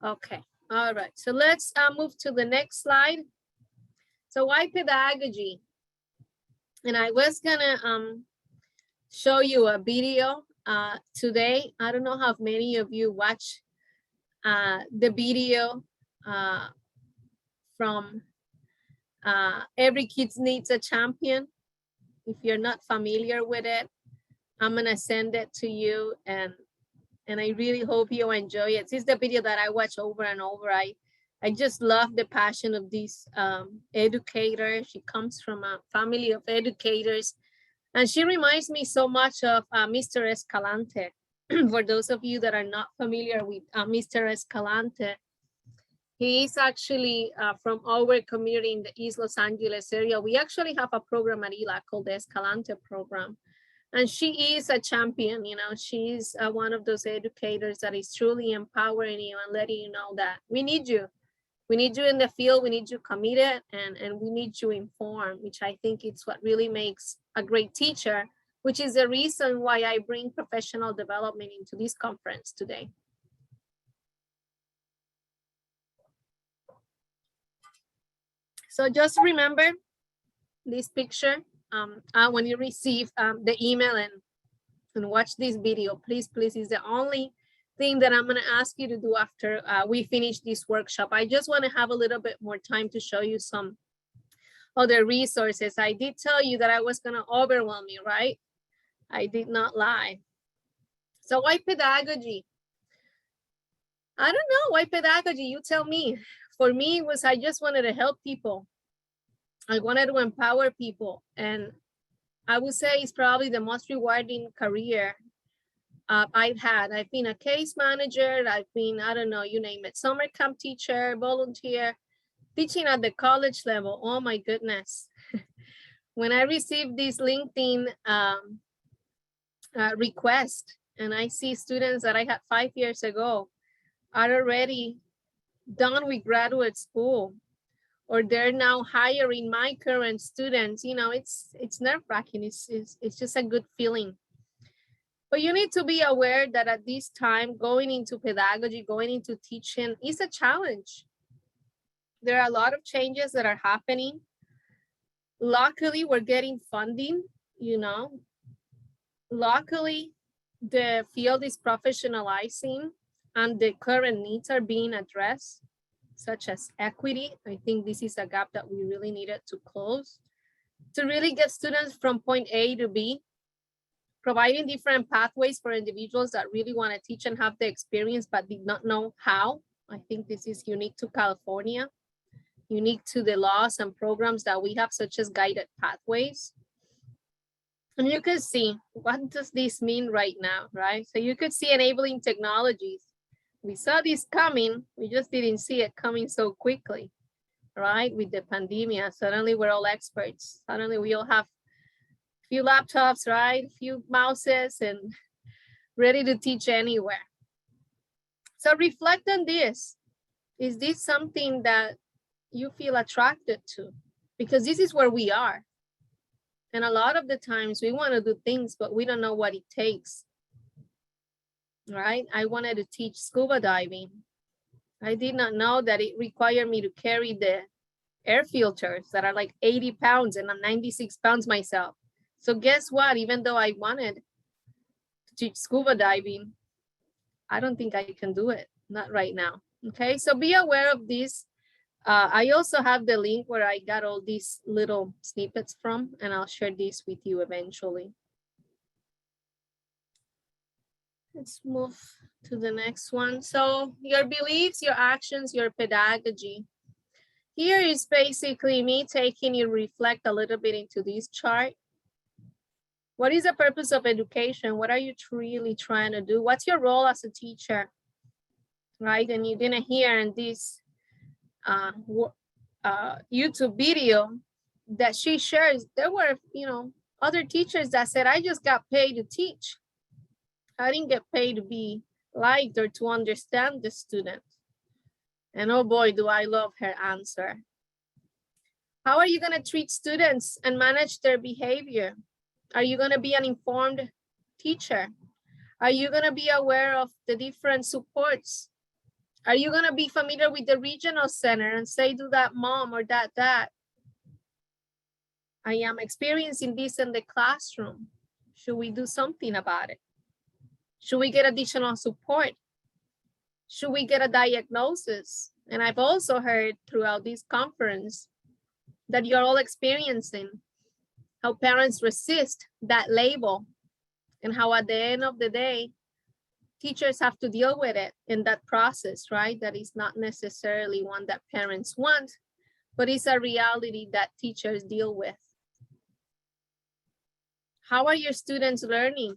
Okay, all right. So let's move to the next slide. So why pedagogy? And I was gonna show you a video today. I don't know how many of you watch the video from Every Kid Needs a Champion. If you're not familiar with it, I'm gonna send it to you, and I really hope you enjoy it. This is the video that I watch over and over. I just love the passion of this educator. She comes from a family of educators, and she reminds me so much of Mr. Escalante. For those of you that are not familiar with Mr. Escalante, he is actually from our community in the East Los Angeles area. We actually have a program at ELA called the Escalante program. And she is a champion, you know, she's one of those educators that is truly empowering you and letting you know that we need you. We need you in the field, we need you committed, and we need you informed, which I think it's what really makes a great teacher, which is the reason why I bring professional development into this conference today. So just remember this picture. When you receive the email and watch this video, please, is the only thing that I'm gonna ask you to do after we finish this workshop. I just wanna have a little bit more time to show you some other resources. I did tell you that I was gonna overwhelm you, right? I did not lie. So why pedagogy? I don't know, why pedagogy? You tell me. For me, it was I just wanted to help people. I wanted to empower people, and I would say it's probably the most rewarding career I've had. I've been a case manager, I've been, I don't know, you name it, summer camp teacher, volunteer, teaching at the college level. Oh my goodness. When I received this LinkedIn request, and I see students that I had 5 years ago are already done with graduate school, or they're now hiring my current students, you know, it's nerve-wracking. It's just a good feeling. But you need to be aware that at this time, going into pedagogy, going into teaching is a challenge. There are a lot of changes that are happening. Luckily, we're getting funding, you know. Luckily, the field is professionalizing and the current needs are being addressed, such as equity. I think this is a gap that we really needed to close to really get students from point A to B, providing different pathways for individuals that really want to teach and have the experience but did not know how. I think this is unique to California, unique to the laws and programs that we have, such as guided pathways. And you can see, what does this mean right now, right? So you could see enabling technologies. We saw this coming, we just didn't see it coming so quickly, right? With the pandemic, suddenly we're all experts. Suddenly we all have a few laptops, right? A few mouses and ready to teach anywhere. So reflect on this. Is this something that you feel attracted to? Because this is where we are. And a lot of the times we want to do things, but we don't know what it takes. Right? I wanted to teach scuba diving. I did not know that it required me to carry the air filters that are like 80 pounds and I'm 96 pounds myself. So guess what? Even though I wanted to teach scuba diving, I don't think I can do it. Not right now. Okay, so be aware of this. I also have the link where I got all these little snippets from, and I'll share this with you eventually. Let's move to the next one. So your beliefs, your actions, your pedagogy. Here is basically me taking you reflect a little bit into this chart. What is the purpose of education? What are you really trying to do? What's your role as a teacher, right? And you're gonna hear in this YouTube video that she shares, there were, other teachers that said, I just got paid to teach. I didn't get paid to be liked or to understand the student. And oh boy, do I love her answer. How are you gonna treat students and manage their behavior? Are you gonna be an informed teacher? Are you gonna be aware of the different supports? Are you gonna be familiar with the regional center and say to that mom or that dad, I am experiencing this in the classroom. Should we do something about it? Should we get additional support? Should we get a diagnosis? And I've also heard throughout this conference that you're all experiencing how parents resist that label and how at the end of the day, teachers have to deal with it in that process, right? That is not necessarily one that parents want, but it's a reality that teachers deal with. How are your students learning?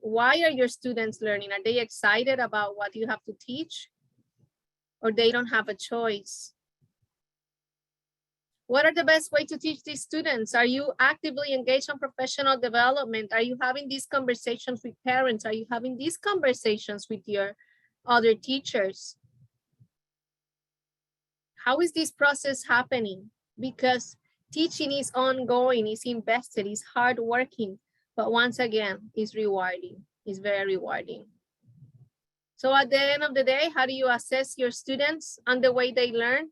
Why are your students learning? Are they excited about what you have to teach? Or they don't have a choice? What are the best way to teach these students? Are you actively engaged in professional development? Are you having these conversations with parents? Are you having these conversations with your other teachers? How is this process happening? Because teaching is ongoing, is invested, is hardworking, but once again, is rewarding, is very rewarding. So at the end of the day, how do you assess your students and the way they learn?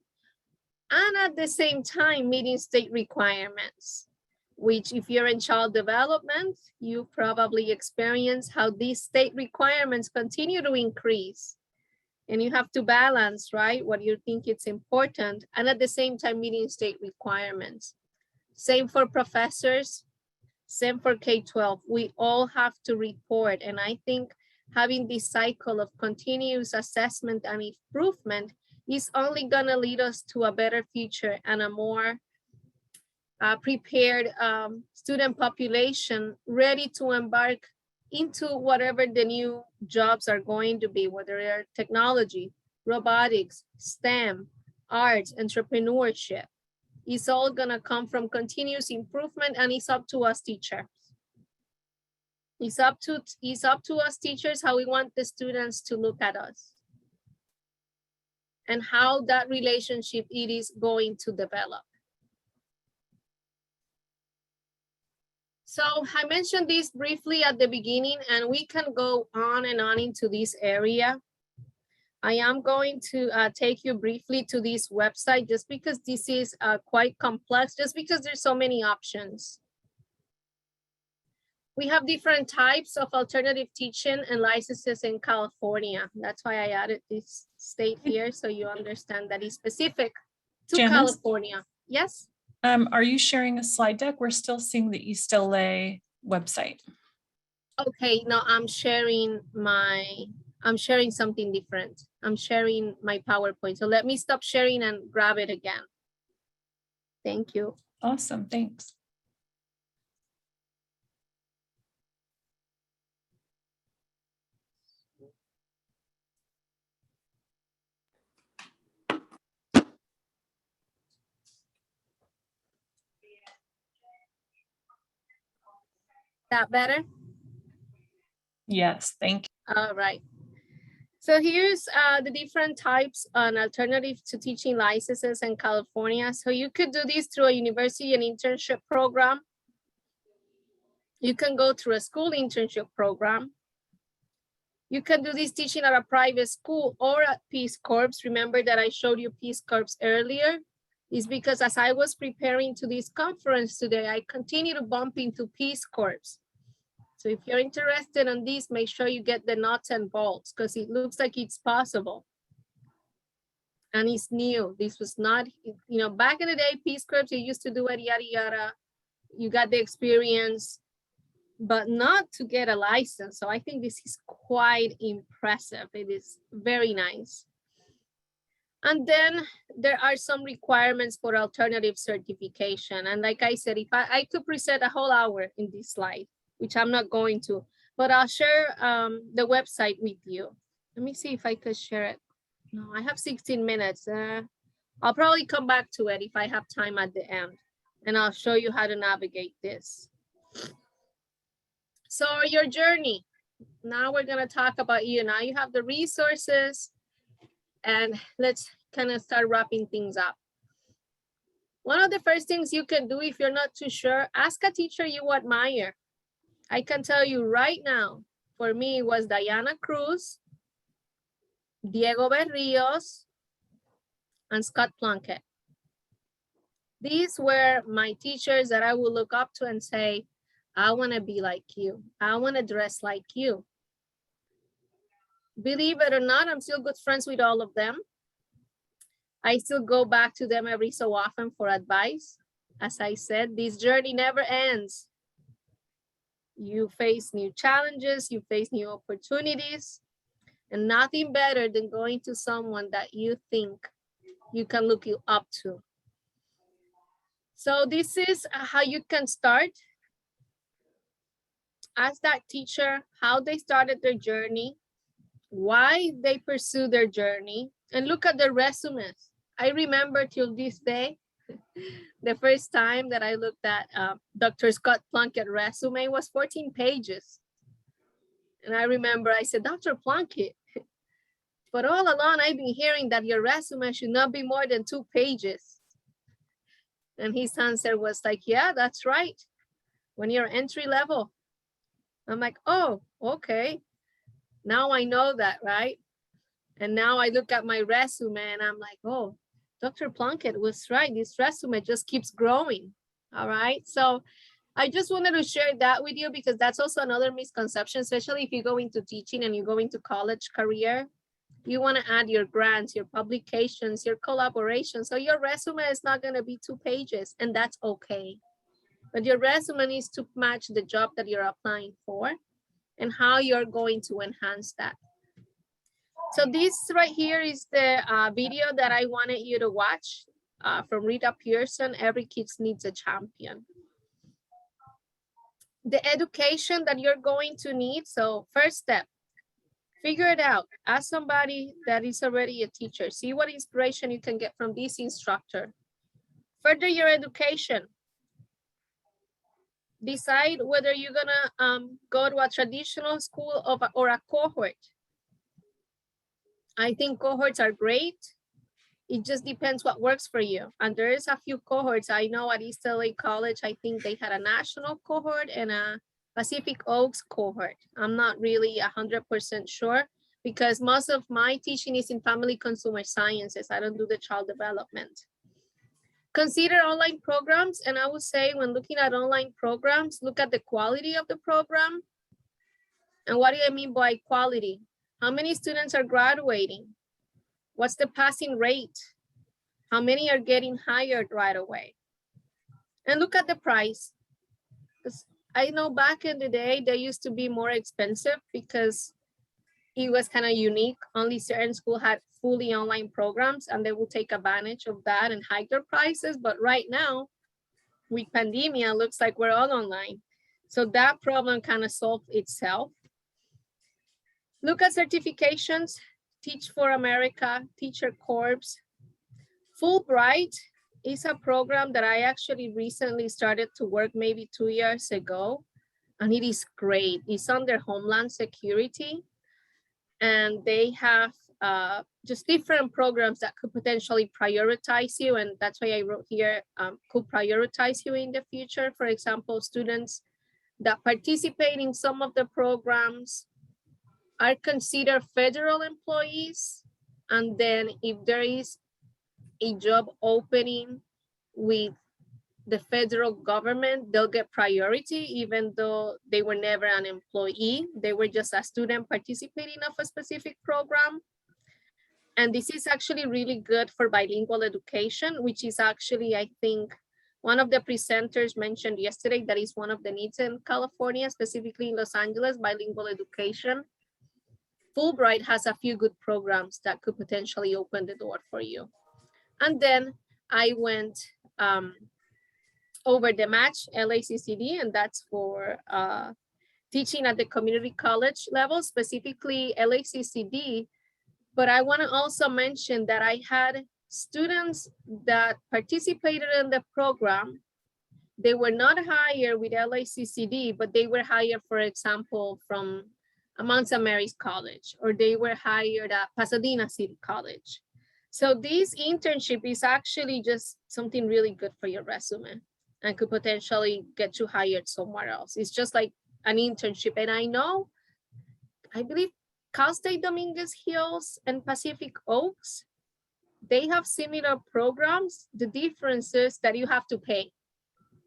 And at the same time, meeting state requirements, which if you're in child development, you probably experience how these state requirements continue to increase. And you have to balance, right, what you think it's important, and at the same time meeting state requirements. Same for professors, same for K-12. We all have to report. And I think having this cycle of continuous assessment and improvement is only gonna lead us to a better future and a more prepared student population ready to embark into whatever the new jobs are going to be, whether they're technology, robotics, STEM, arts, entrepreneurship. It's all gonna come from continuous improvement, and it's up to us teachers. It's up to us teachers how we want the students to look at us and how that relationship it is going to develop. So I mentioned this briefly at the beginning, and we can go on and on into this area. I am going to take you briefly to this website just because this is quite complex, just because there's so many options. We have different types of alternative teaching and licenses in California. That's why I added this state here, so you understand that it's specific to Janice? California. Yes? Are you sharing a slide deck? We're still seeing the East LA website. Okay, no, I'm sharing something different. I'm sharing my PowerPoint. So let me stop sharing and grab it again. Thank you. Awesome, thanks. That better? Yes, thank you. All right. So here's the different types and alternative to teaching licenses in California. So you could do this through a university and internship program. You can go through a school internship program. You can do this teaching at a private school or at Peace Corps. Remember that I showed you Peace Corps earlier? Is because as I was preparing to this conference today, I continue to bump into Peace Corps. So if you're interested in this, make sure you get the nuts and bolts because it looks like it's possible. And it's new. This was not, back in the day, Peace Corps, you used to do it, yada, yada. You got the experience, but not to get a license. So I think this is quite impressive. It is very nice. And then there are some requirements for alternative certification. And like I said, if I could present a whole hour in this slide, which I'm not going to, but I'll share the website with you. Let me see if I could share it. No, I have 16 minutes. I'll probably come back to it if I have time at the end, and I'll show you how to navigate this. So your journey. Now we're gonna talk about you. Now you have the resources, and let's kind of start wrapping things up. One of the first things you can do if you're not too sure, ask a teacher you admire. I can tell you right now, for me, it was Diana Cruz, Diego Berrios, and Scott Plunkett. These were my teachers that I would look up to and say, I want to be like you. I want to dress like you. Believe it or not, I'm still good friends with all of them. I still go back to them every so often for advice. As I said, this journey never ends. You face new challenges, you face new opportunities, and nothing better than going to someone that you think you can look you up to. So this is how you can start. Ask that teacher how they started their journey, why they pursue their journey, and look at their resumes. I remember till this day, the first time that I looked at Dr. Scott Plunkett's resume was 14 pages. And I remember I said, Dr. Plunkett, but all along I've been hearing that your resume should not be more than 2 pages. And his answer was like, yeah, that's right. When you're entry level. I'm like, oh, okay. Now I know that, right? And now I look at my resume and I'm like, oh, Dr. Plunkett was right. This resume just keeps growing. All right. So I just wanted to share that with you because that's also another misconception, especially if you go into teaching and you go into college career. You want to add your grants, your publications, your collaborations. So your resume is not going to be 2 pages, and that's okay. But your resume needs to match the job that you're applying for and how you're going to enhance that. So this right here is the video that I wanted you to watch from Rita Pearson, Every Kid Needs a Champion. The education that you're going to need. So first step, figure it out. Ask somebody that is already a teacher. See what inspiration you can get from this instructor. Further your education. Decide whether you're gonna go to a traditional school or a cohort. I think cohorts are great. It just depends what works for you. And there is a few cohorts. I know at East LA College, I think they had a national cohort and a Pacific Oaks cohort. I'm not really 100% sure because most of my teaching is in family consumer sciences. I don't do the child development. Consider online programs. And I would say when looking at online programs, look at the quality of the program. And what do I mean by quality? How many students are graduating? What's the passing rate? How many are getting hired right away? And look at the price. I know back in the day, they used to be more expensive because it was kind of unique. Only certain schools had fully online programs and they will take advantage of that and hike their prices. But right now, with pandemic, it looks like we're all online. So that problem kind of solved itself. Look at certifications, Teach for America, Teacher Corps. Fulbright is a program that I actually recently started to work maybe 2 years ago, and it is great. It's under Homeland Security, and they have just different programs that could potentially prioritize you, and that's why I wrote here, could prioritize you in the future. For example, students that participate in some of the programs are considered federal employees, and then if there is a job opening with the federal government, they'll get priority even though they were never an employee. They were just a student participating of a specific program. And this is actually really good for bilingual education, which is actually, I think, one of the presenters mentioned yesterday, that is one of the needs in California, specifically in Los Angeles, bilingual education. Fulbright has a few good programs that could potentially open the door for you. And then I went over the match LACCD, and that's for teaching at the community college level, specifically LACCD. But I want to also mention that I had students that participated in the program. They were not hired with LACCD, but they were hired, for example, from Mount St. Mary's College, or they were hired at Pasadena City College. So this internship is actually just something really good for your resume and could potentially get you hired somewhere else. It's just like an internship. And I believe Cal State Dominguez Hills and Pacific Oaks, they have similar programs. The difference is that you have to pay.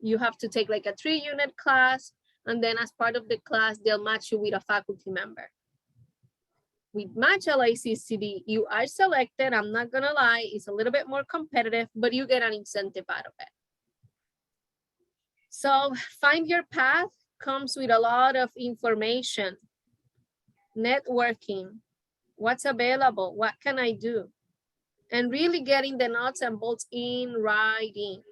You have to take like a 3-unit class, and then as part of the class, they'll match you with a faculty member. With Match LACCD, you are selected. I'm not gonna lie, it's a little bit more competitive, but you get an incentive out of it. So Find Your Path comes with a lot of information, networking, what's available, what can I do? And really getting the nuts and bolts in writing,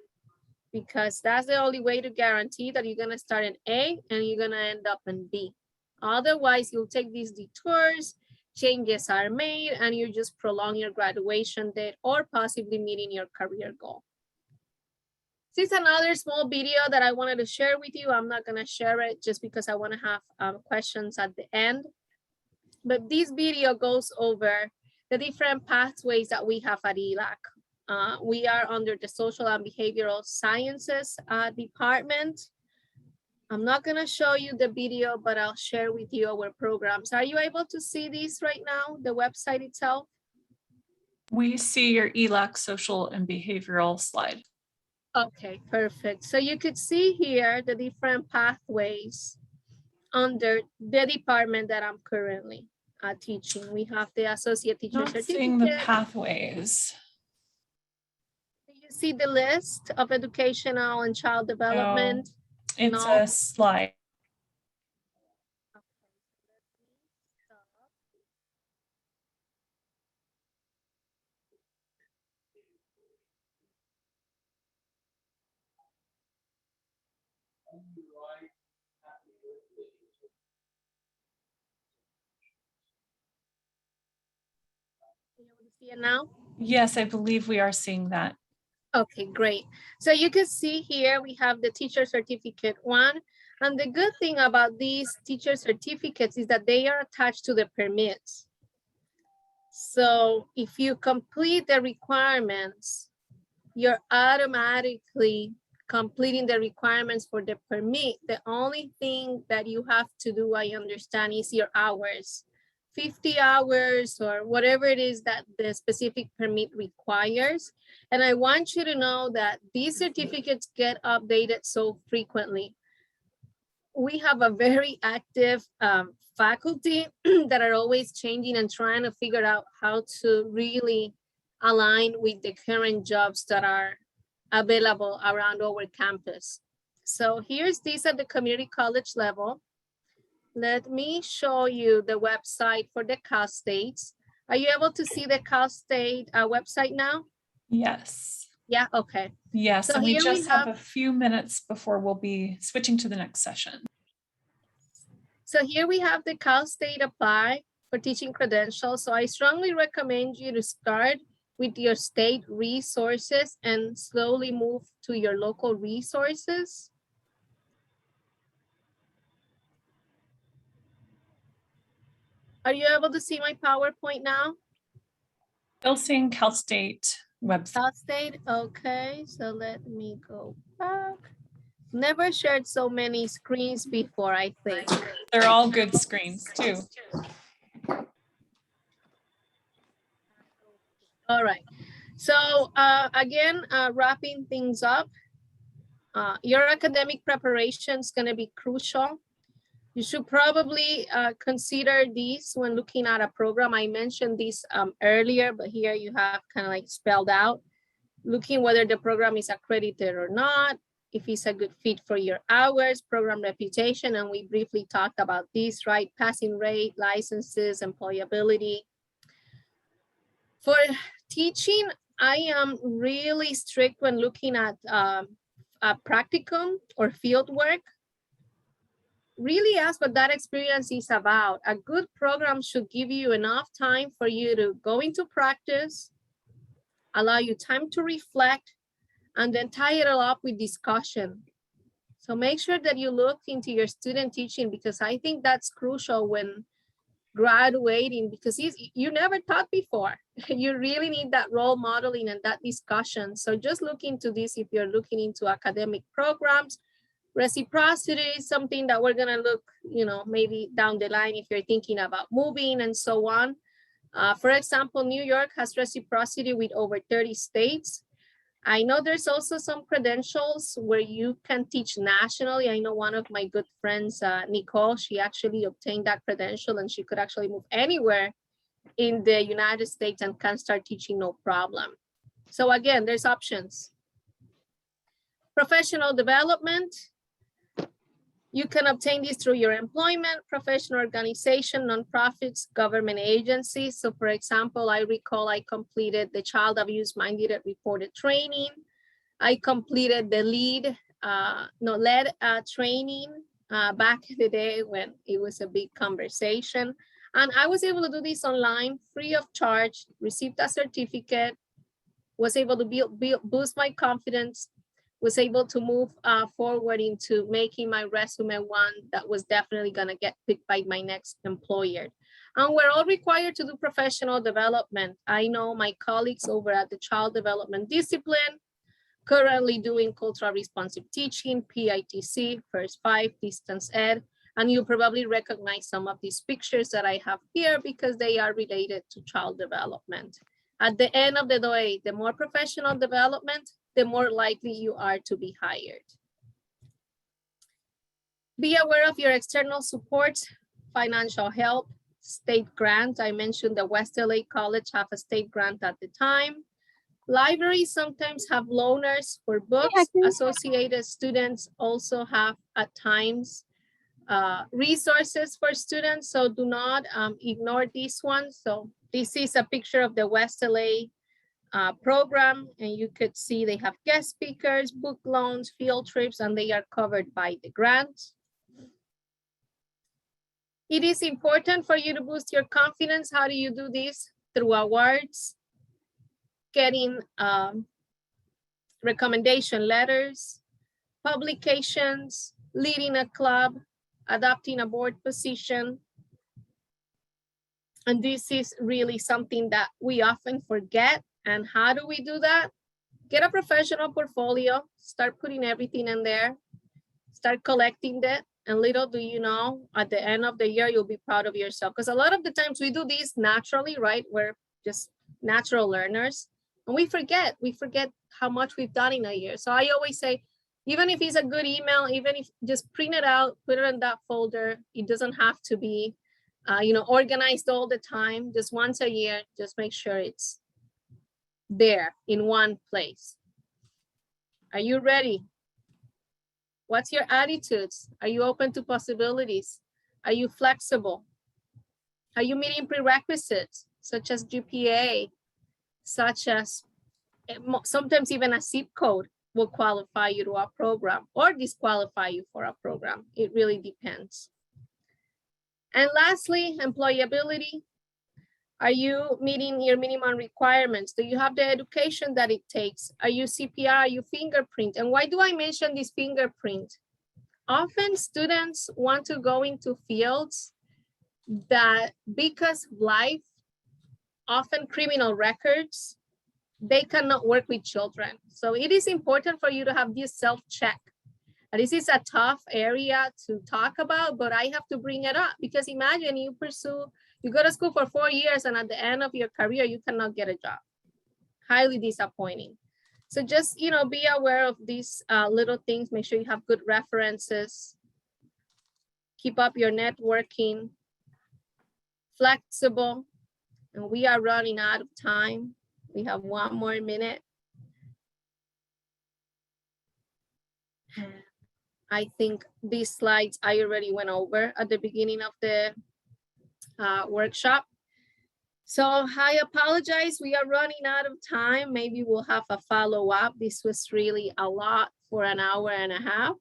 because that's the only way to guarantee that you're gonna start in A and you're gonna end up in B. Otherwise, you'll take these detours, changes are made, and you just prolong your graduation date or possibly meeting your career goal. This is another small video that I wanted to share with you. I'm not gonna share it just because I wanna have questions at the end. But this video goes over the different pathways that we have at ELAC. We are under the Social and Behavioral Sciences department. I'm not gonna show you the video, but I'll share with you our programs. Are you able to see this right now, the website itself? We see your ELAC social and behavioral slide. Okay, perfect. So you could see here the different pathways under the department that I'm currently teaching. We have the associate teacher Not certificate. seeing the pathways. You see the list of educational and child development. It's No. a slide. You able to see it now? Yes, I believe we are seeing that. Okay, great. So you can see here we have the teacher certificate 1. And the good thing about these teacher certificates is that they are attached to the permits. So if you complete the requirements, you're automatically completing the requirements for the permit. The only thing that you have to do, I understand, is your hours. 50 hours or whatever it is that the specific permit requires. And I want you to know that these certificates get updated so frequently. We have a very active faculty that are always changing and trying to figure out how to really align with the current jobs that are available around our campus. So here's this at the community college level. Let me show you the website for the Cal States. Are you able to see the Cal State website now? Yes. Yeah, okay. Yes, So and we here we just have have- a few minutes before we'll be switching to the next session. So here we have the Cal State Apply for Teaching Credentials. So I strongly recommend you to start with your state resources and slowly move to your local resources. Are you able to see my PowerPoint now? Still seeing Cal State website. Cal State, okay, so let me go back. Never shared so many screens before, I think. They're all good screens too. All right, so again, wrapping things up, your academic preparation is going to be crucial. You should probably consider these when looking at a program. I mentioned this earlier, but here you have kind of like spelled out, looking whether the program is accredited or not. if it's a good fit for your hours, program reputation, and we briefly talked about this, right? Passing rate, licenses, employability. For teaching, I am really strict when looking at a practicum or field work. Really ask what that experience is about. A good program should give you enough time for you to go into practice, allow you time to reflect, and then tie it all up with discussion. So make sure that you look into your student teaching, because I think that's crucial when graduating, because you never taught before. You really need that role modeling and that discussion. So just look into this if you're looking into academic programs. Reciprocity is something that we're gonna look, maybe down the line if you're thinking about moving and so on. For example, New York has reciprocity with over 30 states. I know there's also some credentials where you can teach nationally. I know one of my good friends, Nicole, she actually obtained that credential and she could actually move anywhere in the United States and can start teaching no problem. So again, there's options. Professional development. You can obtain this through your employment, professional organization, nonprofits, government agencies. So for example, I recall I completed the child abuse minded reported training. I completed the lead training back in the day when it was a big conversation. And I was able to do this online, free of charge, received a certificate, was able to boost my confidence, was able to move forward into making my resume one that was definitely gonna get picked by my next employer. And we're all required to do professional development. I know my colleagues over at the Child Development Discipline, currently doing cultural responsive teaching, PITC, First 5, Distance Ed, and you probably recognize some of these pictures that I have here because they are related to child development. At the end of the day, the more professional development, the more likely you are to be hired. Be aware of your external support, financial help, state grant. I mentioned the West LA College have a state grant at the time. Libraries sometimes have loaners for books. Associated students also have at times resources for students, so do not ignore this one. So this is a picture of the West LA program, and you could see they have guest speakers, book loans, field trips, and they are covered by the grant. It is important for you to boost your confidence. How do you do this? Through awards, getting recommendation letters, publications, leading a club, adopting a board position. And this is really something that we often forget. And how do we do that? Get a professional portfolio, start putting everything in there, start collecting that, and little do you know, at the end of the year, you'll be proud of yourself. Because a lot of the times we do this naturally, right? We're just natural learners, and we forget how much we've done in a year. So I always say, even if it's a good email, even if just print it out, put it in that folder, it doesn't have to be organized all the time. Just once a year, just make sure it's there in one place. Are you ready? What's your attitudes? Are you open to possibilities? Are you flexible? Are you meeting prerequisites such as GPA, such as sometimes even a zip code will qualify you to a program or disqualify you for a program. It really depends. And lastly, employability. Are you meeting your minimum requirements? Do you have the education that it takes? Are you CPR? Are you fingerprint? And why do I mention this fingerprint? Often students want to go into fields that, because of life, often criminal records, they cannot work with children. So it is important for you to have this self-check. This is a tough area to talk about, but I have to bring it up because imagine you go to school for 4 years and at the end of your career, you cannot get a job. Highly disappointing. So just, be aware of these little things. Make sure you have good references. Keep up your networking. Flexible. And we are running out of time. We have 1 more minute. I think these slides I already went over at the beginning of the workshop. So I apologize, we are running out of time. Maybe we'll have a follow-up. This was really a lot for an hour and a half,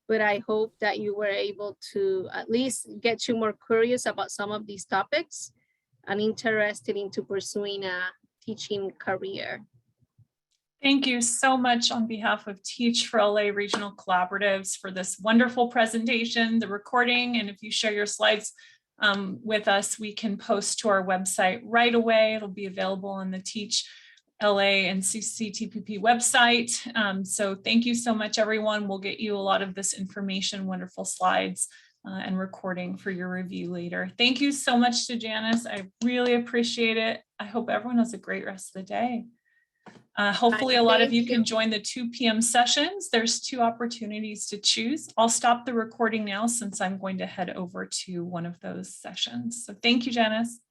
but I hope that you were able to at least get you more curious about some of these topics and interested into pursuing a teaching career. Thank you so much on behalf of Teach for LA Regional Collaboratives for this wonderful presentation, the recording, and if you share your slides with us, we can post to our website right away. It'll be available on the Teach LA and CCTPP website. So thank you so much, everyone. We'll get you a lot of this information, wonderful slides and recording for your review later. Thank you so much to Janice. I really appreciate it. I hope everyone has a great rest of the day. Hopefully a lot of you can join the 2 p.m. sessions. There's 2 opportunities to choose. I'll stop the recording now since I'm going to head over to one of those sessions. So thank you, Janice.